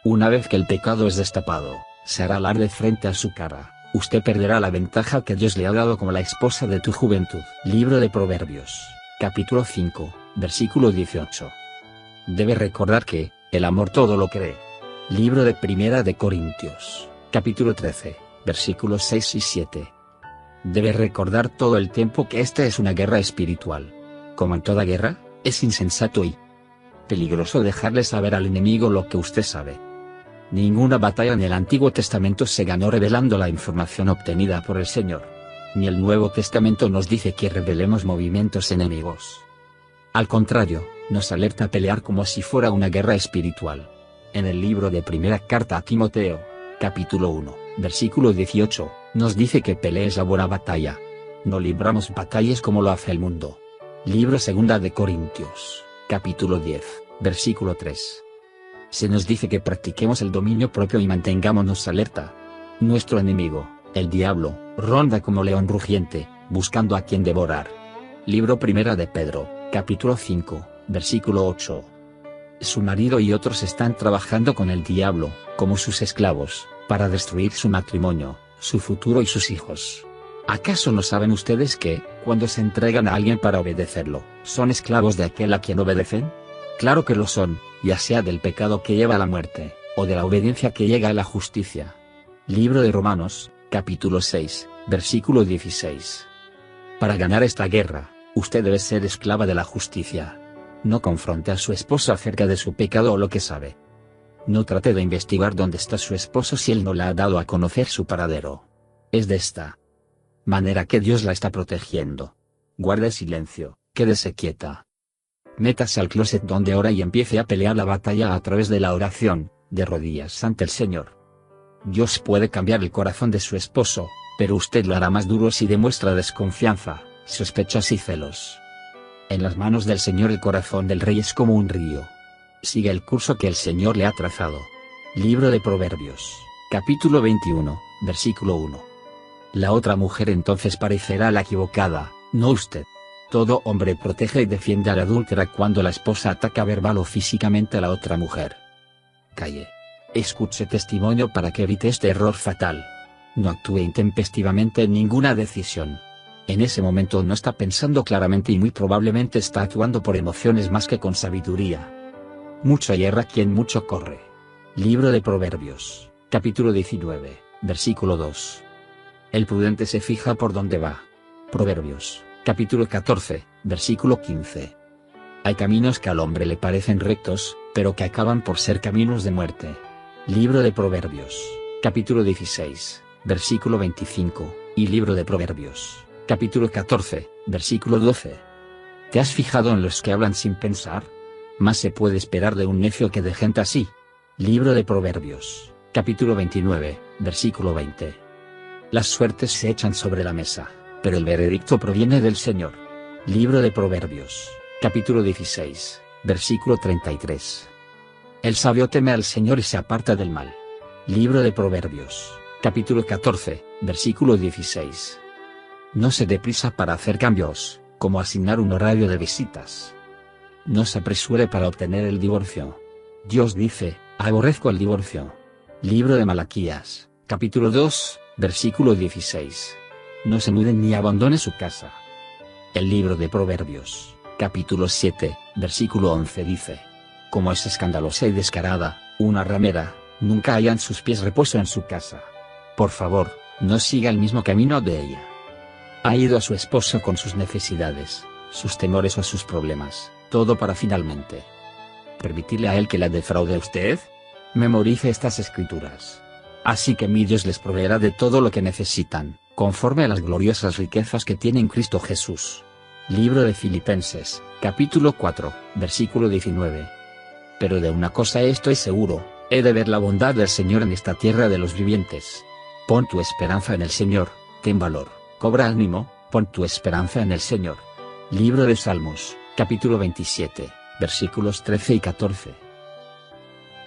Speaker 1: Una vez que el pecado es destapado, se hará alarde frente a su cara. Usted perderá la ventaja que Dios le ha dado como la esposa de tu juventud. Libro de Proverbios, capítulo 5, versículo 18. Debe recordar que el amor todo lo cree. Libro de Primera de Corintios, capítulo 13, versículos 6 y 7. Debe recordar todo el tiempo que esta es una guerra espiritual. Como en toda guerra, es insensato y peligroso dejarle saber al enemigo lo que usted sabe. Ninguna batalla en el Antiguo Testamento se ganó revelando la información obtenida por el Señor. Ni el Nuevo Testamento nos dice que revelemos movimientos enemigos. Al contrario, nos alerta a pelear como si fuera una guerra espiritual. En el libro de Primera Carta a Timoteo, capítulo 1, versículo 18, nos dice que pelees la buena batalla. No libramos batallas como lo hace el mundo. Libro Segunda de Corintios, capítulo 10, versículo 3. Se nos dice que practiquemos el dominio propio y mantengámonos alerta. Nuestro enemigo, el diablo, ronda como león rugiente, buscando a quien devorar. Libro Primera de Pedro, capítulo 5, versículo 8. Su marido y otros están trabajando con el diablo, como sus esclavos, para destruir su matrimonio, su futuro y sus hijos. ¿Acaso no saben ustedes que, cuando se entregan a alguien para obedecerlo, son esclavos de aquel a quien obedecen? Claro que lo son, ya sea del pecado que lleva a la muerte, o de la obediencia que llega a la justicia. Libro de Romanos, capítulo 6, versículo 16. Para ganar esta guerra, usted debe ser esclava de la justicia. No confronte a su esposo acerca de su pecado o lo que sabe. No trate de investigar dónde está su esposo si él no le ha dado a conocer su paradero. Es de esta manera que Dios la está protegiendo. Guarde silencio, quédese quieta. Métase al closet donde ora y empiece a pelear la batalla a través de la oración, de rodillas ante el Señor. Dios puede cambiar el corazón de su esposo, pero usted lo hará más duro si demuestra desconfianza, sospechas y celos. En las manos del Señor el corazón del rey es como un río. Sigue el curso que el Señor le ha trazado. Libro de Proverbios, capítulo 21, versículo 1. La otra mujer entonces parecerá la equivocada, no usted. Todo hombre protege y defiende a la adúltera cuando la esposa ataca verbal o físicamente a la otra mujer. Calle. Escuche testimonio para que evite este error fatal. No actúe intempestivamente en ninguna decisión. En ese momento no está pensando claramente y muy probablemente está actuando por emociones más que con sabiduría. Mucho hierra quien mucho corre. Libro de Proverbios, capítulo 19, versículo 2. El prudente se fija por dónde va. Proverbios, capítulo 14, versículo 15. Hay caminos que al hombre le parecen rectos, pero que acaban por ser caminos de muerte. Libro de Proverbios, capítulo 16, versículo 25, y Libro de Proverbios, capítulo 14, versículo 12. ¿Te has fijado en los que hablan sin pensar? Más se puede esperar de un necio que de gente así. Libro de Proverbios, capítulo 29, versículo 20. Las suertes se echan sobre la mesa, pero el veredicto proviene del Señor. Libro de Proverbios, capítulo 16, versículo 33. El sabio teme al Señor y se aparta del mal. Libro de Proverbios, capítulo 14, versículo 16. No se dé prisa para hacer cambios, como asignar un horario de visitas. No se apresure para obtener el divorcio. Dios dice, aborrezco el divorcio. Libro de Malaquías, capítulo 2, versículo 16. No se muden ni abandone su casa. El Libro de Proverbios, capítulo 7, versículo 11 dice: como es escandalosa y descarada, una ramera, nunca haya en sus pies reposo en su casa. Por favor, no siga el mismo camino de ella. Ha ido a su esposo con sus necesidades, sus temores o sus problemas, todo para finalmente permitirle a él que la defraude a usted. Memorice estas escrituras. Así que mi Dios les proveerá de todo lo que necesitan, conforme a las gloriosas riquezas que tiene en Cristo Jesús. Libro de Filipenses, capítulo 4, versículo 19. Pero de una cosa estoy seguro, he de ver la bondad del Señor en esta tierra de los vivientes. Pon tu esperanza en el Señor, ten valor, cobra ánimo, pon tu esperanza en el Señor. Libro de Salmos, capítulo 27, versículos 13 y 14.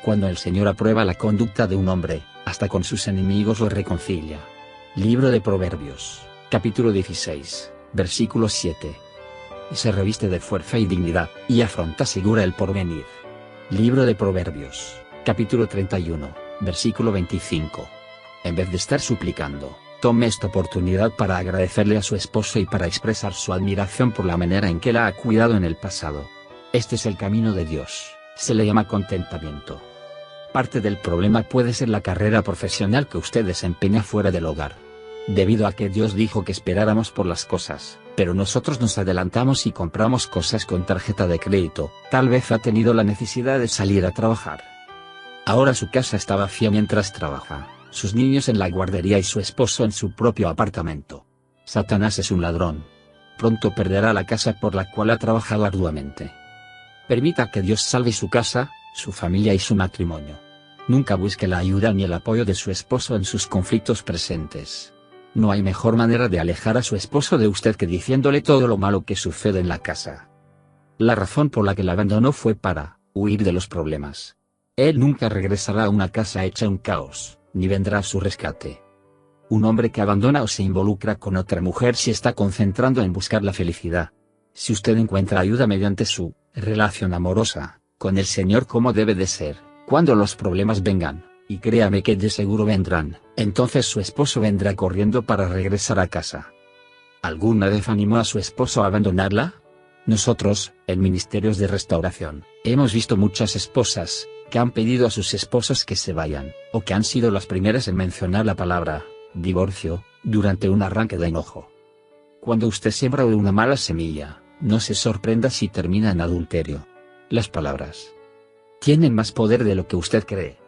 Speaker 1: Cuando el Señor aprueba la conducta de un hombre, hasta con sus enemigos lo reconcilia. Libro de Proverbios, capítulo 16, versículo 7. Y se reviste de fuerza y dignidad, y afronta segura el porvenir. Libro de Proverbios, capítulo 31, versículo 25. En vez de estar suplicando, tome esta oportunidad para agradecerle a su esposo y para expresar su admiración por la manera en que la ha cuidado en el pasado. Este es el camino de Dios, se le llama contentamiento. Parte del problema puede ser la carrera profesional que usted desempeña fuera del hogar. Debido a que Dios dijo que esperáramos por las cosas, pero nosotros nos adelantamos y compramos cosas con tarjeta de crédito, tal vez ha tenido la necesidad de salir a trabajar. Ahora su casa está vacía mientras trabaja, sus niños en la guardería y su esposo en su propio apartamento. Satanás es un ladrón. Pronto perderá la casa por la cual ha trabajado arduamente. Permita que Dios salve su casa, su familia y su matrimonio. Nunca busque la ayuda ni el apoyo de su esposo en sus conflictos presentes. No hay mejor manera de alejar a su esposo de usted que diciéndole todo lo malo que sucede en la casa. La razón por la que la abandonó fue para huir de los problemas. Él nunca regresará a una casa hecha un caos, ni vendrá a su rescate. Un hombre que abandona o se involucra con otra mujer se está concentrando en buscar la felicidad. Si usted encuentra ayuda mediante su relación amorosa con el Señor como debe de ser, cuando los problemas vengan, y créame que de seguro vendrán, entonces su esposo vendrá corriendo para regresar a casa. ¿Alguna vez animó a su esposo a abandonarla? Nosotros, en Ministerios de Restauración, hemos visto muchas esposas que han pedido a sus esposos que se vayan, o que han sido las primeras en mencionar la palabra divorcio durante un arranque de enojo. Cuando usted siembra una mala semilla, no se sorprenda si termina en adulterio. Las palabras tienen más poder de lo que usted cree.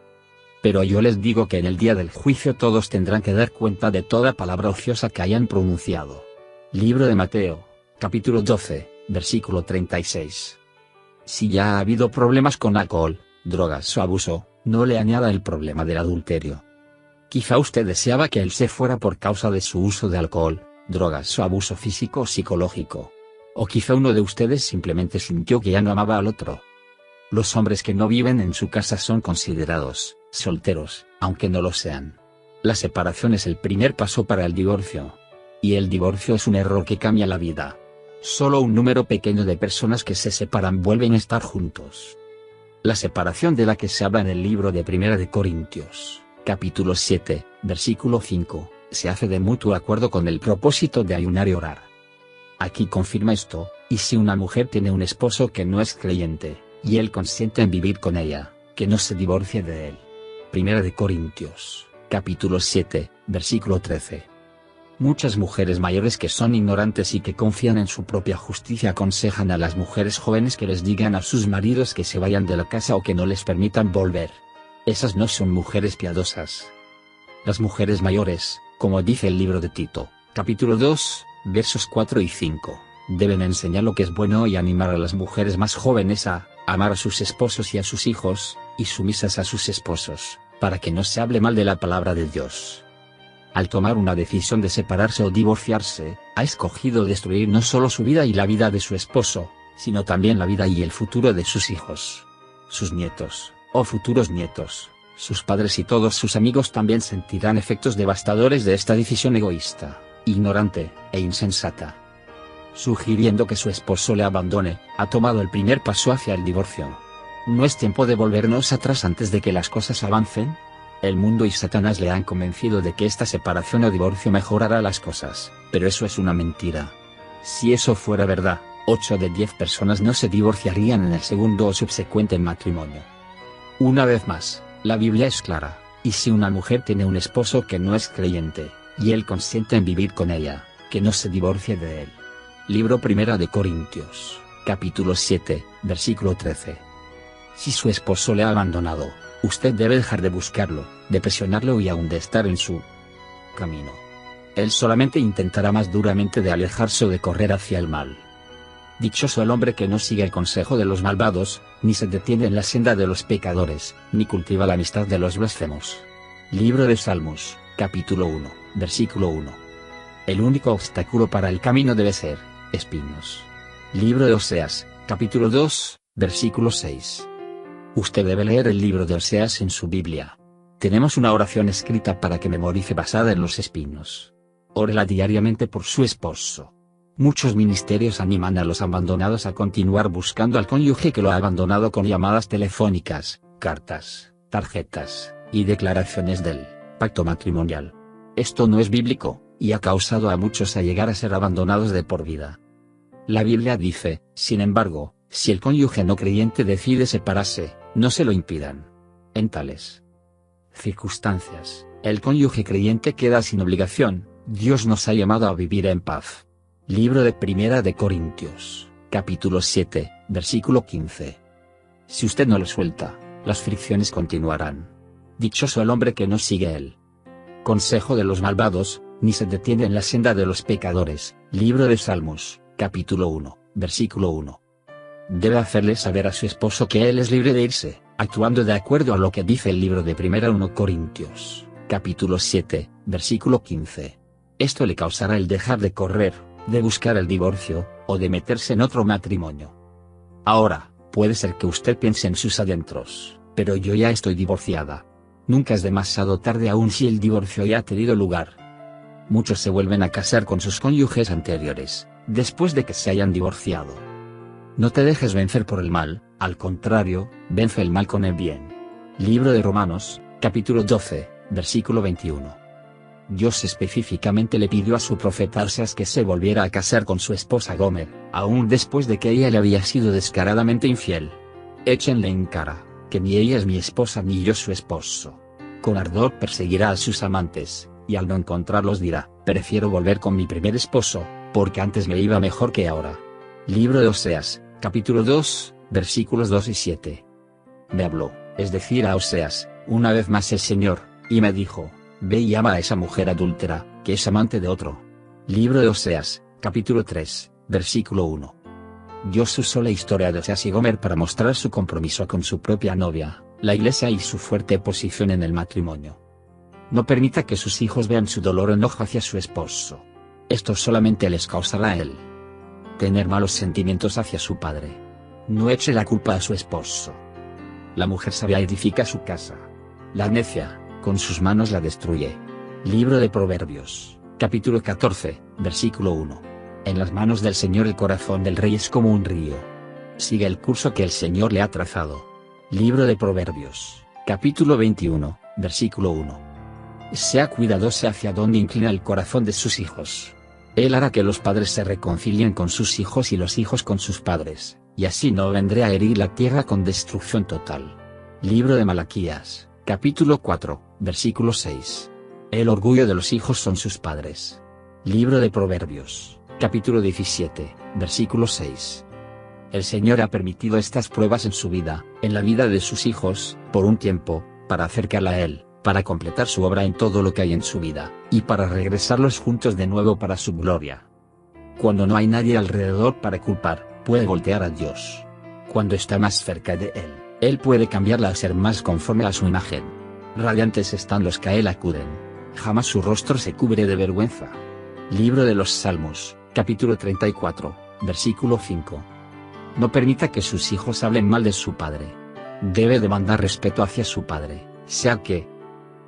Speaker 1: Pero yo les digo que en el día del juicio todos tendrán que dar cuenta de toda palabra ociosa que hayan pronunciado. Libro de Mateo, capítulo 12, versículo 36. Si ya ha habido problemas con alcohol, drogas o abuso, no le añada el problema del adulterio. Quizá usted deseaba que él se fuera por causa de su uso de alcohol, drogas o abuso físico o psicológico. O quizá uno de ustedes simplemente sintió que ya no amaba al otro. Los hombres que no viven en su casa son considerados solteros, aunque no lo sean. La separación es el primer paso para el divorcio. Y el divorcio es un error que cambia la vida. Solo un número pequeño de personas que se separan vuelven a estar juntos. La separación de la que se habla en el libro de Primera de Corintios, capítulo 7, versículo 5, se hace de mutuo acuerdo con el propósito de ayunar y orar. Aquí confirma esto: y si una mujer tiene un esposo que no es creyente, y él consiente en vivir con ella, que no se divorcie de él. Primera de Corintios, capítulo 7, versículo 13. Muchas mujeres mayores que son ignorantes y que confían en su propia justicia aconsejan a las mujeres jóvenes que les digan a sus maridos que se vayan de la casa o que no les permitan volver. Esas no son mujeres piadosas. Las mujeres mayores, como dice el libro de Tito, capítulo 2, versos 4 y 5, deben enseñar lo que es bueno y animar a las mujeres más jóvenes a amar a sus esposos y a sus hijos, y sumisas a sus esposos, para que no se hable mal de la palabra de Dios. Al tomar una decisión de separarse o divorciarse, ha escogido destruir no solo su vida y la vida de su esposo, sino también la vida y el futuro de sus hijos, sus nietos, o futuros nietos, sus padres y todos sus amigos también sentirán efectos devastadores de esta decisión egoísta, ignorante e insensata. Sugiriendo que su esposo le abandone, ha tomado el primer paso hacia el divorcio. ¿No es tiempo de volvernos atrás antes de que las cosas avancen? El mundo y Satanás le han convencido de que esta separación o divorcio mejorará las cosas, pero eso es una mentira. Si eso fuera verdad, 8 de 10 personas no se divorciarían en el segundo o subsecuente matrimonio. Una vez más, la Biblia es clara: y si una mujer tiene un esposo que no es creyente, y él consiente en vivir con ella, que no se divorcie de él. Libro Primera de Corintios, capítulo 7, versículo 13. Si su esposo le ha abandonado, usted debe dejar de buscarlo, de presionarlo y aún de estar en su camino. Él solamente intentará más duramente de alejarse o de correr hacia el mal. Dichoso el hombre que no sigue el consejo de los malvados, ni se detiene en la senda de los pecadores, ni cultiva la amistad de los blasfemos. Libro de Salmos, capítulo 1, versículo 1. El único obstáculo para el camino debe ser espinos. Libro de Oseas, capítulo 2, versículo 6. Usted debe leer el libro de Oseas en su Biblia. Tenemos una oración escrita para que memorice basada en los espinos. Órela diariamente por su esposo. Muchos ministerios animan a los abandonados a continuar buscando al cónyuge que lo ha abandonado con llamadas telefónicas, cartas, tarjetas, y declaraciones del pacto matrimonial. Esto no es bíblico, y ha causado a muchos a llegar a ser abandonados de por vida. La Biblia dice, sin embargo, si el cónyuge no creyente decide separarse, no se lo impidan. En tales circunstancias, el cónyuge creyente queda sin obligación. Dios nos ha llamado a vivir en paz. Libro de Primera de Corintios, capítulo 7, versículo 15. Si usted no lo suelta, las fricciones continuarán. Dichoso el hombre que no sigue el consejo de los malvados, ni se detiene en la senda de los pecadores. Libro de Salmos, capítulo 1, versículo 1. Debe hacerle saber a su esposo que él es libre de irse, actuando de acuerdo a lo que dice el libro de Primera 1 Corintios, capítulo 7, versículo 15. Esto le causará el dejar de correr, de buscar el divorcio, o de meterse en otro matrimonio. Ahora, puede ser que usted piense en sus adentros, pero yo ya estoy divorciada. Nunca es demasiado tarde aún si el divorcio ya ha tenido lugar. Muchos se vuelven a casar con sus cónyuges anteriores, después de que se hayan divorciado. No te dejes vencer por el mal, al contrario, vence el mal con el bien. Libro de Romanos, capítulo 12, versículo 21. Dios específicamente le pidió a su profeta Oseas que se volviera a casar con su esposa Gomer, aún después de que ella le había sido descaradamente infiel. Échenle en cara, que ni ella es mi esposa ni yo su esposo. Con ardor perseguirá a sus amantes, y al no encontrarlos dirá, prefiero volver con mi primer esposo, porque antes me iba mejor que ahora. Libro de Oseas, capítulo 2, versículos 2 y 7. Me habló, es decir a Oseas, una vez más el Señor, y me dijo, ve y ama a esa mujer adúltera, que es amante de otro. Libro de Oseas, capítulo 3, versículo 1. Dios usó la historia de Oseas y Gomer para mostrar su compromiso con su propia novia, la iglesia y su fuerte posición en el matrimonio. No permita que sus hijos vean su dolor o enojo hacia su esposo. Esto solamente les causará a él tener malos sentimientos hacia su padre. No eche la culpa a su esposo. La mujer sabia edifica su casa. La necia, con sus manos la destruye. Libro de Proverbios, capítulo 14, versículo 1. En las manos del Señor el corazón del rey es como un río. Sigue el curso que el Señor le ha trazado. Libro de Proverbios, capítulo 21, versículo 1. Sea cuidadoso hacia dónde inclina el corazón de sus hijos. Él hará que los padres se reconcilien con sus hijos y los hijos con sus padres, y así no vendré a herir la tierra con destrucción total. Libro de Malaquías, capítulo 4, versículo 6. El orgullo de los hijos son sus padres. Libro de Proverbios, capítulo 17, versículo 6. El Señor ha permitido estas pruebas en su vida, en la vida de sus hijos, por un tiempo, para acercarla a Él, para completar su obra en todo lo que hay en su vida, y para regresarlos juntos de nuevo para su gloria. Cuando no hay nadie alrededor para culpar, puede voltear a Dios. Cuando está más cerca de Él puede cambiarla a ser más conforme a su imagen. Radiantes están los que a Él acuden. Jamás su rostro se cubre de vergüenza. Libro de los Salmos, capítulo 34, versículo 5. No permita que sus hijos hablen mal de su padre. Debe demandar respeto hacia su padre, sea que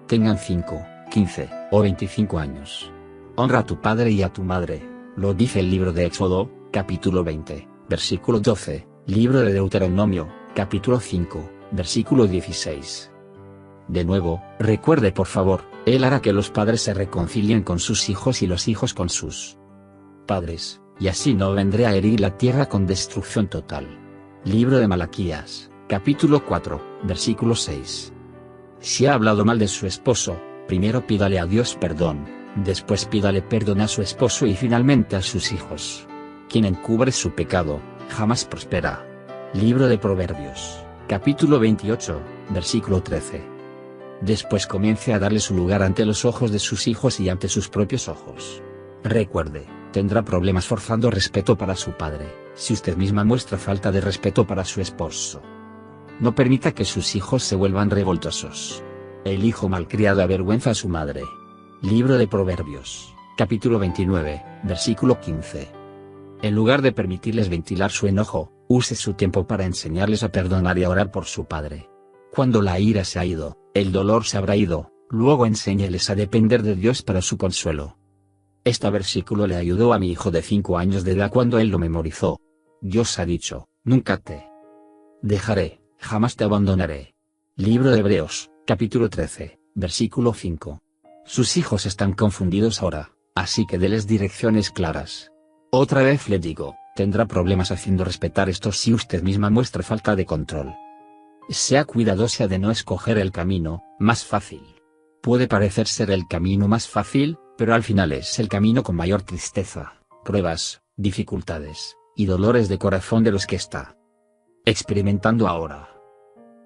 Speaker 1: tengan 5, 15 o 25 años. Honra a tu padre y a tu madre, lo dice el libro de Éxodo, capítulo 20, versículo 12, libro de Deuteronomio, capítulo 5, versículo 16. De nuevo, recuerde por favor, Él hará que los padres se reconcilien con sus hijos y los hijos con sus padres, y así no vendré a herir la tierra con destrucción total. Libro de Malaquías, capítulo 4, versículo 6. Si ha hablado mal de su esposo, primero pídale a Dios perdón, después pídale perdón a su esposo y finalmente a sus hijos. Quien encubre su pecado, jamás prospera. Libro de Proverbios, capítulo 28, versículo 13. Después comience a darle su lugar ante los ojos de sus hijos y ante sus propios ojos. Recuerde, tendrá problemas forzando respeto para su padre, si usted misma muestra falta de respeto para su esposo. No permita que sus hijos se vuelvan revoltosos. El hijo malcriado avergüenza a su madre. Libro de Proverbios, capítulo 29, versículo 15. En lugar de permitirles ventilar su enojo, use su tiempo para enseñarles a perdonar y a orar por su padre. Cuando la ira se ha ido, el dolor se habrá ido, luego enséñeles a depender de Dios para su consuelo. Este versículo le ayudó a mi hijo de 5 años de edad cuando él lo memorizó. Dios ha dicho, nunca te dejaré, jamás te abandonaré. Libro de Hebreos, capítulo 13, versículo 5. Sus hijos están confundidos ahora, así que déles direcciones claras. Otra vez le digo, tendrá problemas haciendo respetar esto si usted misma muestra falta de control. Sea cuidadosa de no escoger el camino más fácil. Puede parecer ser el camino más fácil, pero al final es el camino con mayor tristeza, pruebas, dificultades, y dolores de corazón de los que está experimentando ahora.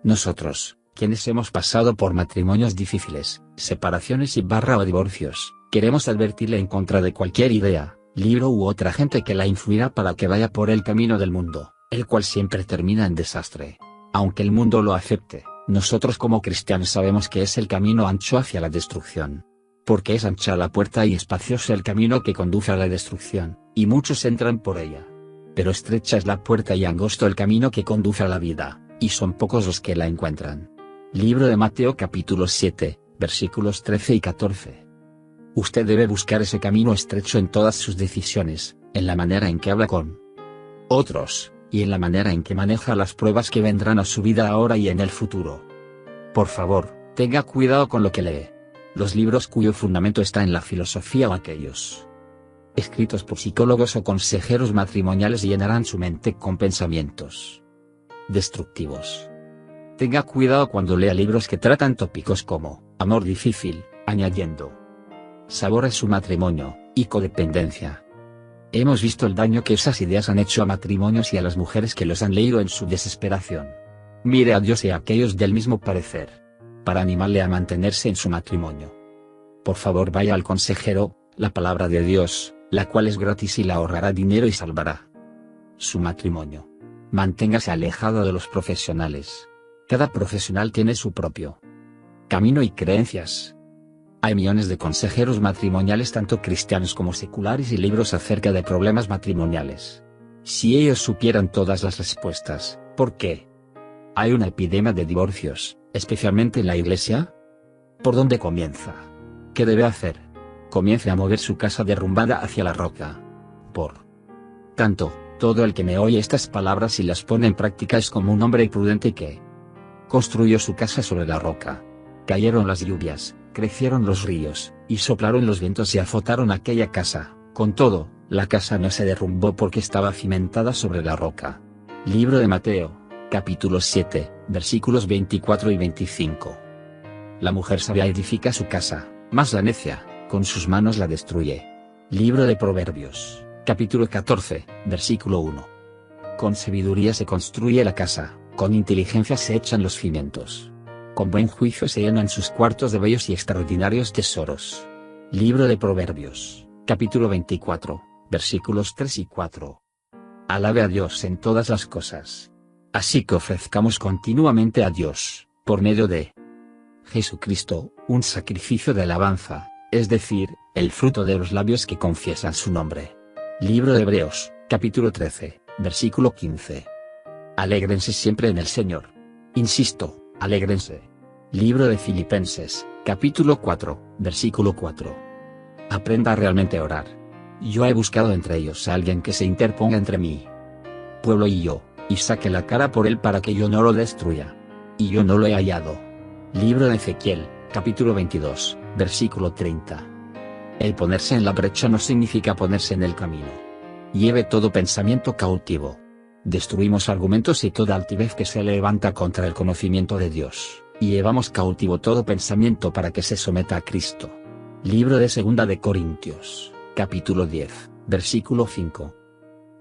Speaker 1: Nosotros, quienes hemos pasado por matrimonios difíciles, separaciones o divorcios, queremos advertirle en contra de cualquier idea, libro u otra gente que la influirá para que vaya por el camino del mundo, el cual siempre termina en desastre. Aunque el mundo lo acepte, nosotros como cristianos sabemos que es el camino ancho hacia la destrucción. Porque es ancha la puerta y espacioso el camino que conduce a la destrucción, y muchos entran por ella. Pero estrecha es la puerta y angosto el camino que conduce a la vida, y son pocos los que la encuentran. Libro de Mateo capítulo 7, versículos 13 y 14. Usted debe buscar ese camino estrecho en todas sus decisiones, en la manera en que habla con otros, y en la manera en que maneja las pruebas que vendrán a su vida ahora y en el futuro. Por favor, tenga cuidado con lo que lee. Los libros cuyo fundamento está en la filosofía o aquellos escritos por psicólogos o consejeros matrimoniales llenarán su mente con pensamientos destructivos. Tenga cuidado cuando lea libros que tratan tópicos como amor difícil, añadiendo sabor a su matrimonio, y codependencia. Hemos visto el daño que esas ideas han hecho a matrimonios y a las mujeres que los han leído en su desesperación. Mire a Dios y a aquellos del mismo parecer, para animarle a mantenerse en su matrimonio. Por favor vaya al consejero, la palabra de Dios, la cual es gratis y la ahorrará dinero y salvará su matrimonio. Manténgase alejado de los profesionales. Cada profesional tiene su propio camino y creencias. Hay millones de consejeros matrimoniales tanto cristianos como seculares y libros acerca de problemas matrimoniales. Si ellos supieran todas las respuestas, ¿por qué hay una epidemia de divorcios, especialmente en la iglesia? ¿Por dónde comienza? ¿Qué debe hacer? Comience a mover su casa derrumbada hacia la roca. Por tanto, todo el que me oye estas palabras y las pone en práctica es como un hombre prudente que Construyó su casa sobre la roca. Cayeron las lluvias, crecieron los ríos, y soplaron los vientos y azotaron aquella casa. Con todo, la casa no se derrumbó porque estaba cimentada sobre la roca. Libro de Mateo, capítulo 7, versículos 24 y 25. La mujer sabia edifica su casa, mas la necia, con sus manos la destruye. Libro de Proverbios, capítulo 14, versículo 1. Con sabiduría se construye la casa, con inteligencia se echan los cimientos. Con buen juicio se llenan sus cuartos de bellos y extraordinarios tesoros. Libro de Proverbios, capítulo 24, versículos 3 y 4. Alabe a Dios en todas las cosas. Así que ofrezcamos continuamente a Dios, por medio de Jesucristo, un sacrificio de alabanza, es decir, el fruto de los labios que confiesan su nombre. Libro de Hebreos, capítulo 13, versículo 15. Alégrense siempre en el Señor. Insisto, alégrense. Libro de Filipenses, capítulo 4, versículo 4. Aprenda realmente a orar. Yo he buscado entre ellos a alguien que se interponga entre mí, pueblo y yo, y saque la cara por él para que yo no lo destruya. Y yo no lo he hallado. Libro de Ezequiel, capítulo 22, versículo 30. El ponerse en la brecha no significa ponerse en el camino. Lleve todo pensamiento cautivo. Destruimos argumentos y toda altivez que se levanta contra el conocimiento de Dios, y llevamos cautivo todo pensamiento para que se someta a Cristo. Libro de Segunda de Corintios, capítulo 10, versículo 5.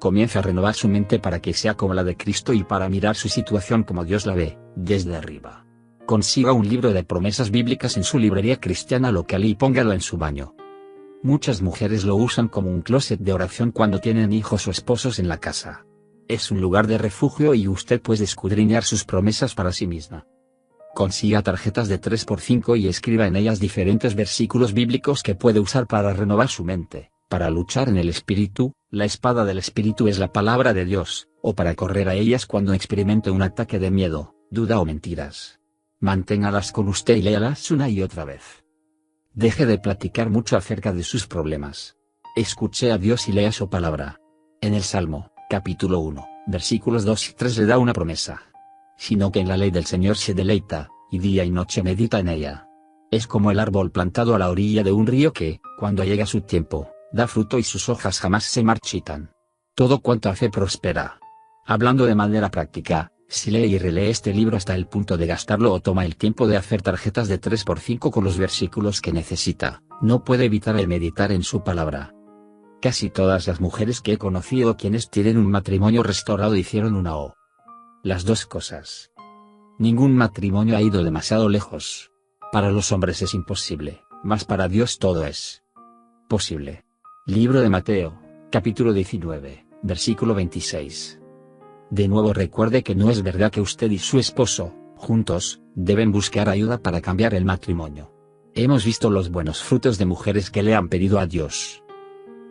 Speaker 1: Comience a renovar su mente para que sea como la de Cristo y para mirar su situación como Dios la ve, desde arriba. Consiga un libro de promesas bíblicas en su librería cristiana local y póngalo en su baño. Muchas mujeres lo usan como un closet de oración cuando tienen hijos o esposos en la casa. Es un lugar de refugio y usted puede escudriñar sus promesas para sí misma. Consiga tarjetas de 3x5 y escriba en ellas diferentes versículos bíblicos que puede usar para renovar su mente, para luchar en el espíritu, la espada del espíritu es la palabra de Dios, o para correr a ellas cuando experimente un ataque de miedo, duda o mentiras. Manténgalas con usted y léalas una y otra vez. Deje de platicar mucho acerca de sus problemas. Escuche a Dios y lea su palabra. En el Salmo, capítulo 1, versículos 2 y 3 le da una promesa. Sino que en la ley del Señor se deleita, y día y noche medita en ella. Es como el árbol plantado a la orilla de un río que, cuando llega su tiempo, da fruto y sus hojas jamás se marchitan. Todo cuanto hace prospera. Hablando de manera práctica, si lee y relee este libro hasta el punto de gastarlo o toma el tiempo de hacer tarjetas de 3x5 con los versículos que necesita, no puede evitar el meditar en su palabra. Casi todas las mujeres que he conocido quienes tienen un matrimonio restaurado hicieron una o las dos cosas. Ningún matrimonio ha ido demasiado lejos. Para los hombres es imposible, mas para Dios todo es posible. Libro de Mateo, capítulo 19, versículo 26. De nuevo recuerde que no es verdad que usted y su esposo, juntos, deben buscar ayuda para cambiar el matrimonio. Hemos visto los buenos frutos de mujeres que le han pedido a Dios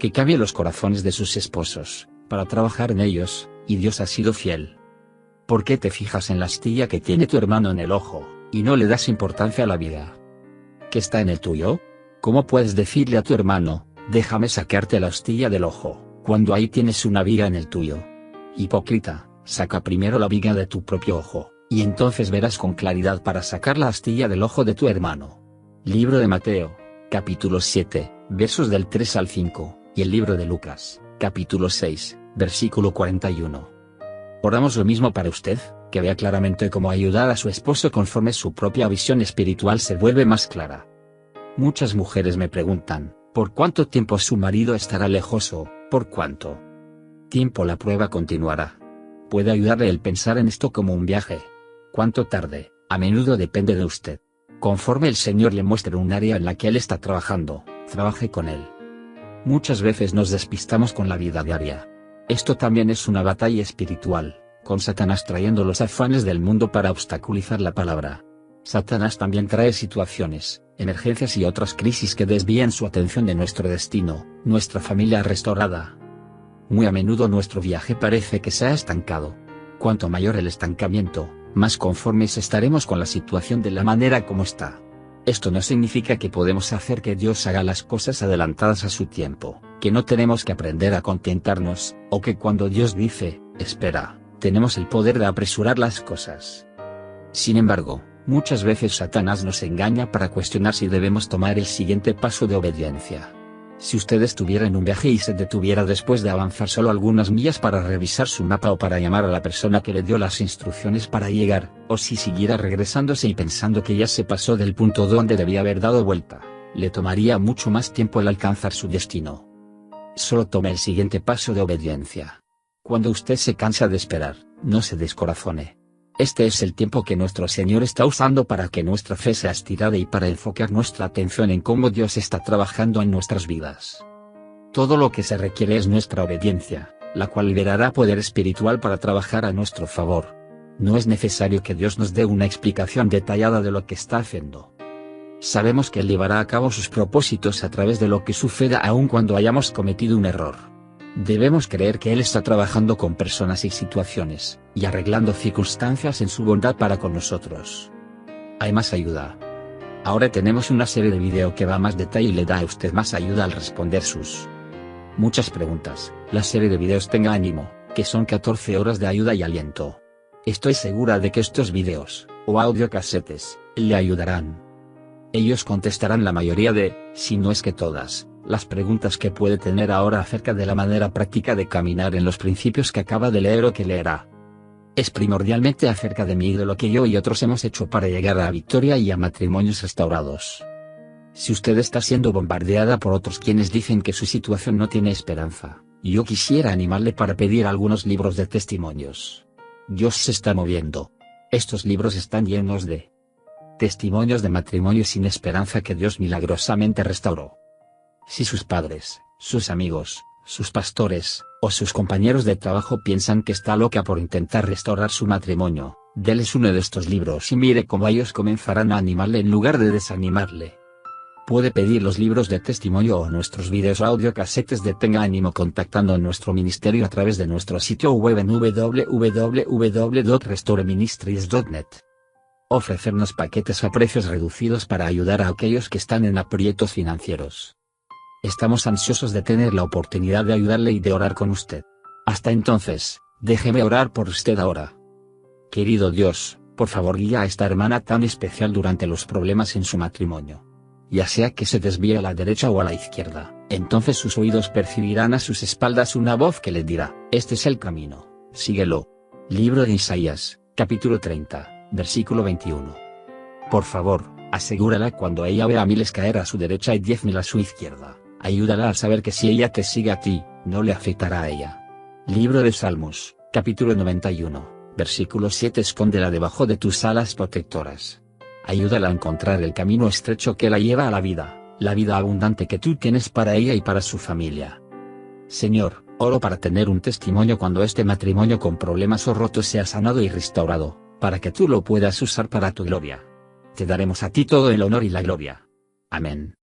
Speaker 1: que cambie los corazones de sus esposos, para trabajar en ellos, y Dios ha sido fiel. ¿Por qué te fijas en la astilla que tiene tu hermano en el ojo, y no le das importancia a la viga que está en el tuyo? ¿Cómo puedes decirle a tu hermano, déjame sacarte la astilla del ojo, cuando ahí tienes una viga en el tuyo? Hipócrita, saca primero la viga de tu propio ojo, y entonces verás con claridad para sacar la astilla del ojo de tu hermano. Libro de Mateo, capítulo 7, versos del 3 al 5, y el libro de Lucas, capítulo 6, versículo 41. Oramos lo mismo para usted, que vea claramente cómo ayudar a su esposo conforme su propia visión espiritual se vuelve más clara. Muchas mujeres me preguntan, ¿por cuánto tiempo su marido estará lejos o, por cuánto tiempo la prueba continuará? Puede ayudarle el pensar en esto como un viaje. ¿Cuánto tarde? A menudo depende de usted. Conforme el Señor le muestre un área en la que Él está trabajando, trabaje con Él. Muchas veces nos despistamos con la vida diaria. Esto también es una batalla espiritual, con Satanás trayendo los afanes del mundo para obstaculizar la palabra. Satanás también trae situaciones, emergencias y otras crisis que desvían su atención de nuestro destino, nuestra familia restaurada. Muy a menudo nuestro viaje parece que se ha estancado. Cuanto mayor el estancamiento, más conformes estaremos con la situación de la manera como está. Esto no significa que podemos hacer que Dios haga las cosas adelantadas a su tiempo, que no tenemos que aprender a contentarnos, o que cuando Dios dice, espera, tenemos el poder de apresurar las cosas. Sin embargo, muchas veces Satanás nos engaña para cuestionar si debemos tomar el siguiente paso de obediencia. Si usted estuviera en un viaje y se detuviera después de avanzar solo algunas millas para revisar su mapa o para llamar a la persona que le dio las instrucciones para llegar, o si siguiera regresándose y pensando que ya se pasó del punto donde debía haber dado vuelta, le tomaría mucho más tiempo el alcanzar su destino. Solo tome el siguiente paso de obediencia. Cuando usted se cansa de esperar, no se descorazone. Este es el tiempo que nuestro Señor está usando para que nuestra fe sea estirada y para enfocar nuestra atención en cómo Dios está trabajando en nuestras vidas. Todo lo que se requiere es nuestra obediencia, la cual liberará poder espiritual para trabajar a nuestro favor. No es necesario que Dios nos dé una explicación detallada de lo que está haciendo. Sabemos que Él llevará a cabo sus propósitos a través de lo que suceda aun cuando hayamos cometido un error. Debemos creer que Él está trabajando con personas y situaciones, y arreglando circunstancias en su bondad para con nosotros. Hay más ayuda. Ahora tenemos una serie de video que va a más detalle y le da a usted más ayuda al responder sus muchas preguntas. La serie de videos Tenga Ánimo, que son 14 horas de ayuda y aliento. Estoy segura de que estos videos, o audiocasetes, le ayudarán. Ellos contestarán la mayoría de, si no es que todas, las preguntas que puede tener ahora acerca de la manera práctica de caminar en los principios que acaba de leer o que leerá. Es primordialmente acerca de mí y de lo que yo y otros hemos hecho para llegar a la victoria y a matrimonios restaurados. Si usted está siendo bombardeada por otros quienes dicen que su situación no tiene esperanza, yo quisiera animarle para pedir algunos libros de testimonios. Dios se está moviendo. Estos libros están llenos de testimonios de matrimonio sin esperanza que Dios milagrosamente restauró. Si sus padres, sus amigos, sus pastores, o sus compañeros de trabajo piensan que está loca por intentar restaurar su matrimonio, déles uno de estos libros y mire cómo ellos comenzarán a animarle en lugar de desanimarle. Puede pedir los libros de testimonio o nuestros videos o audiocasetes de Tenga Ánimo contactando a nuestro ministerio a través de nuestro sitio web en www.restoreministries.net. Ofrecernos paquetes a precios reducidos para ayudar a aquellos que están en aprietos financieros. Estamos ansiosos de tener la oportunidad de ayudarle y de orar con usted. Hasta entonces, déjeme orar por usted ahora. Querido Dios, por favor guía a esta hermana tan especial durante los problemas en su matrimonio. Ya sea que se desvíe a la derecha o a la izquierda, entonces sus oídos percibirán a sus espaldas una voz que le dirá, este es el camino, síguelo. Libro de Isaías, capítulo 30, versículo 21. Por favor, asegúrala cuando ella vea a miles caer a su derecha y 10.000 a su izquierda. Ayúdala a saber que si ella te sigue a ti, no le afectará a ella. Libro de Salmos, capítulo 91, versículo 7. Escóndela debajo de tus alas protectoras. Ayúdala a encontrar el camino estrecho que la lleva a la vida abundante que tú tienes para ella y para su familia. Señor, oro para tener un testimonio cuando este matrimonio con problemas o rotos sea sanado y restaurado, para que tú lo puedas usar para tu gloria. Te daremos a ti todo el honor y la gloria. Amén.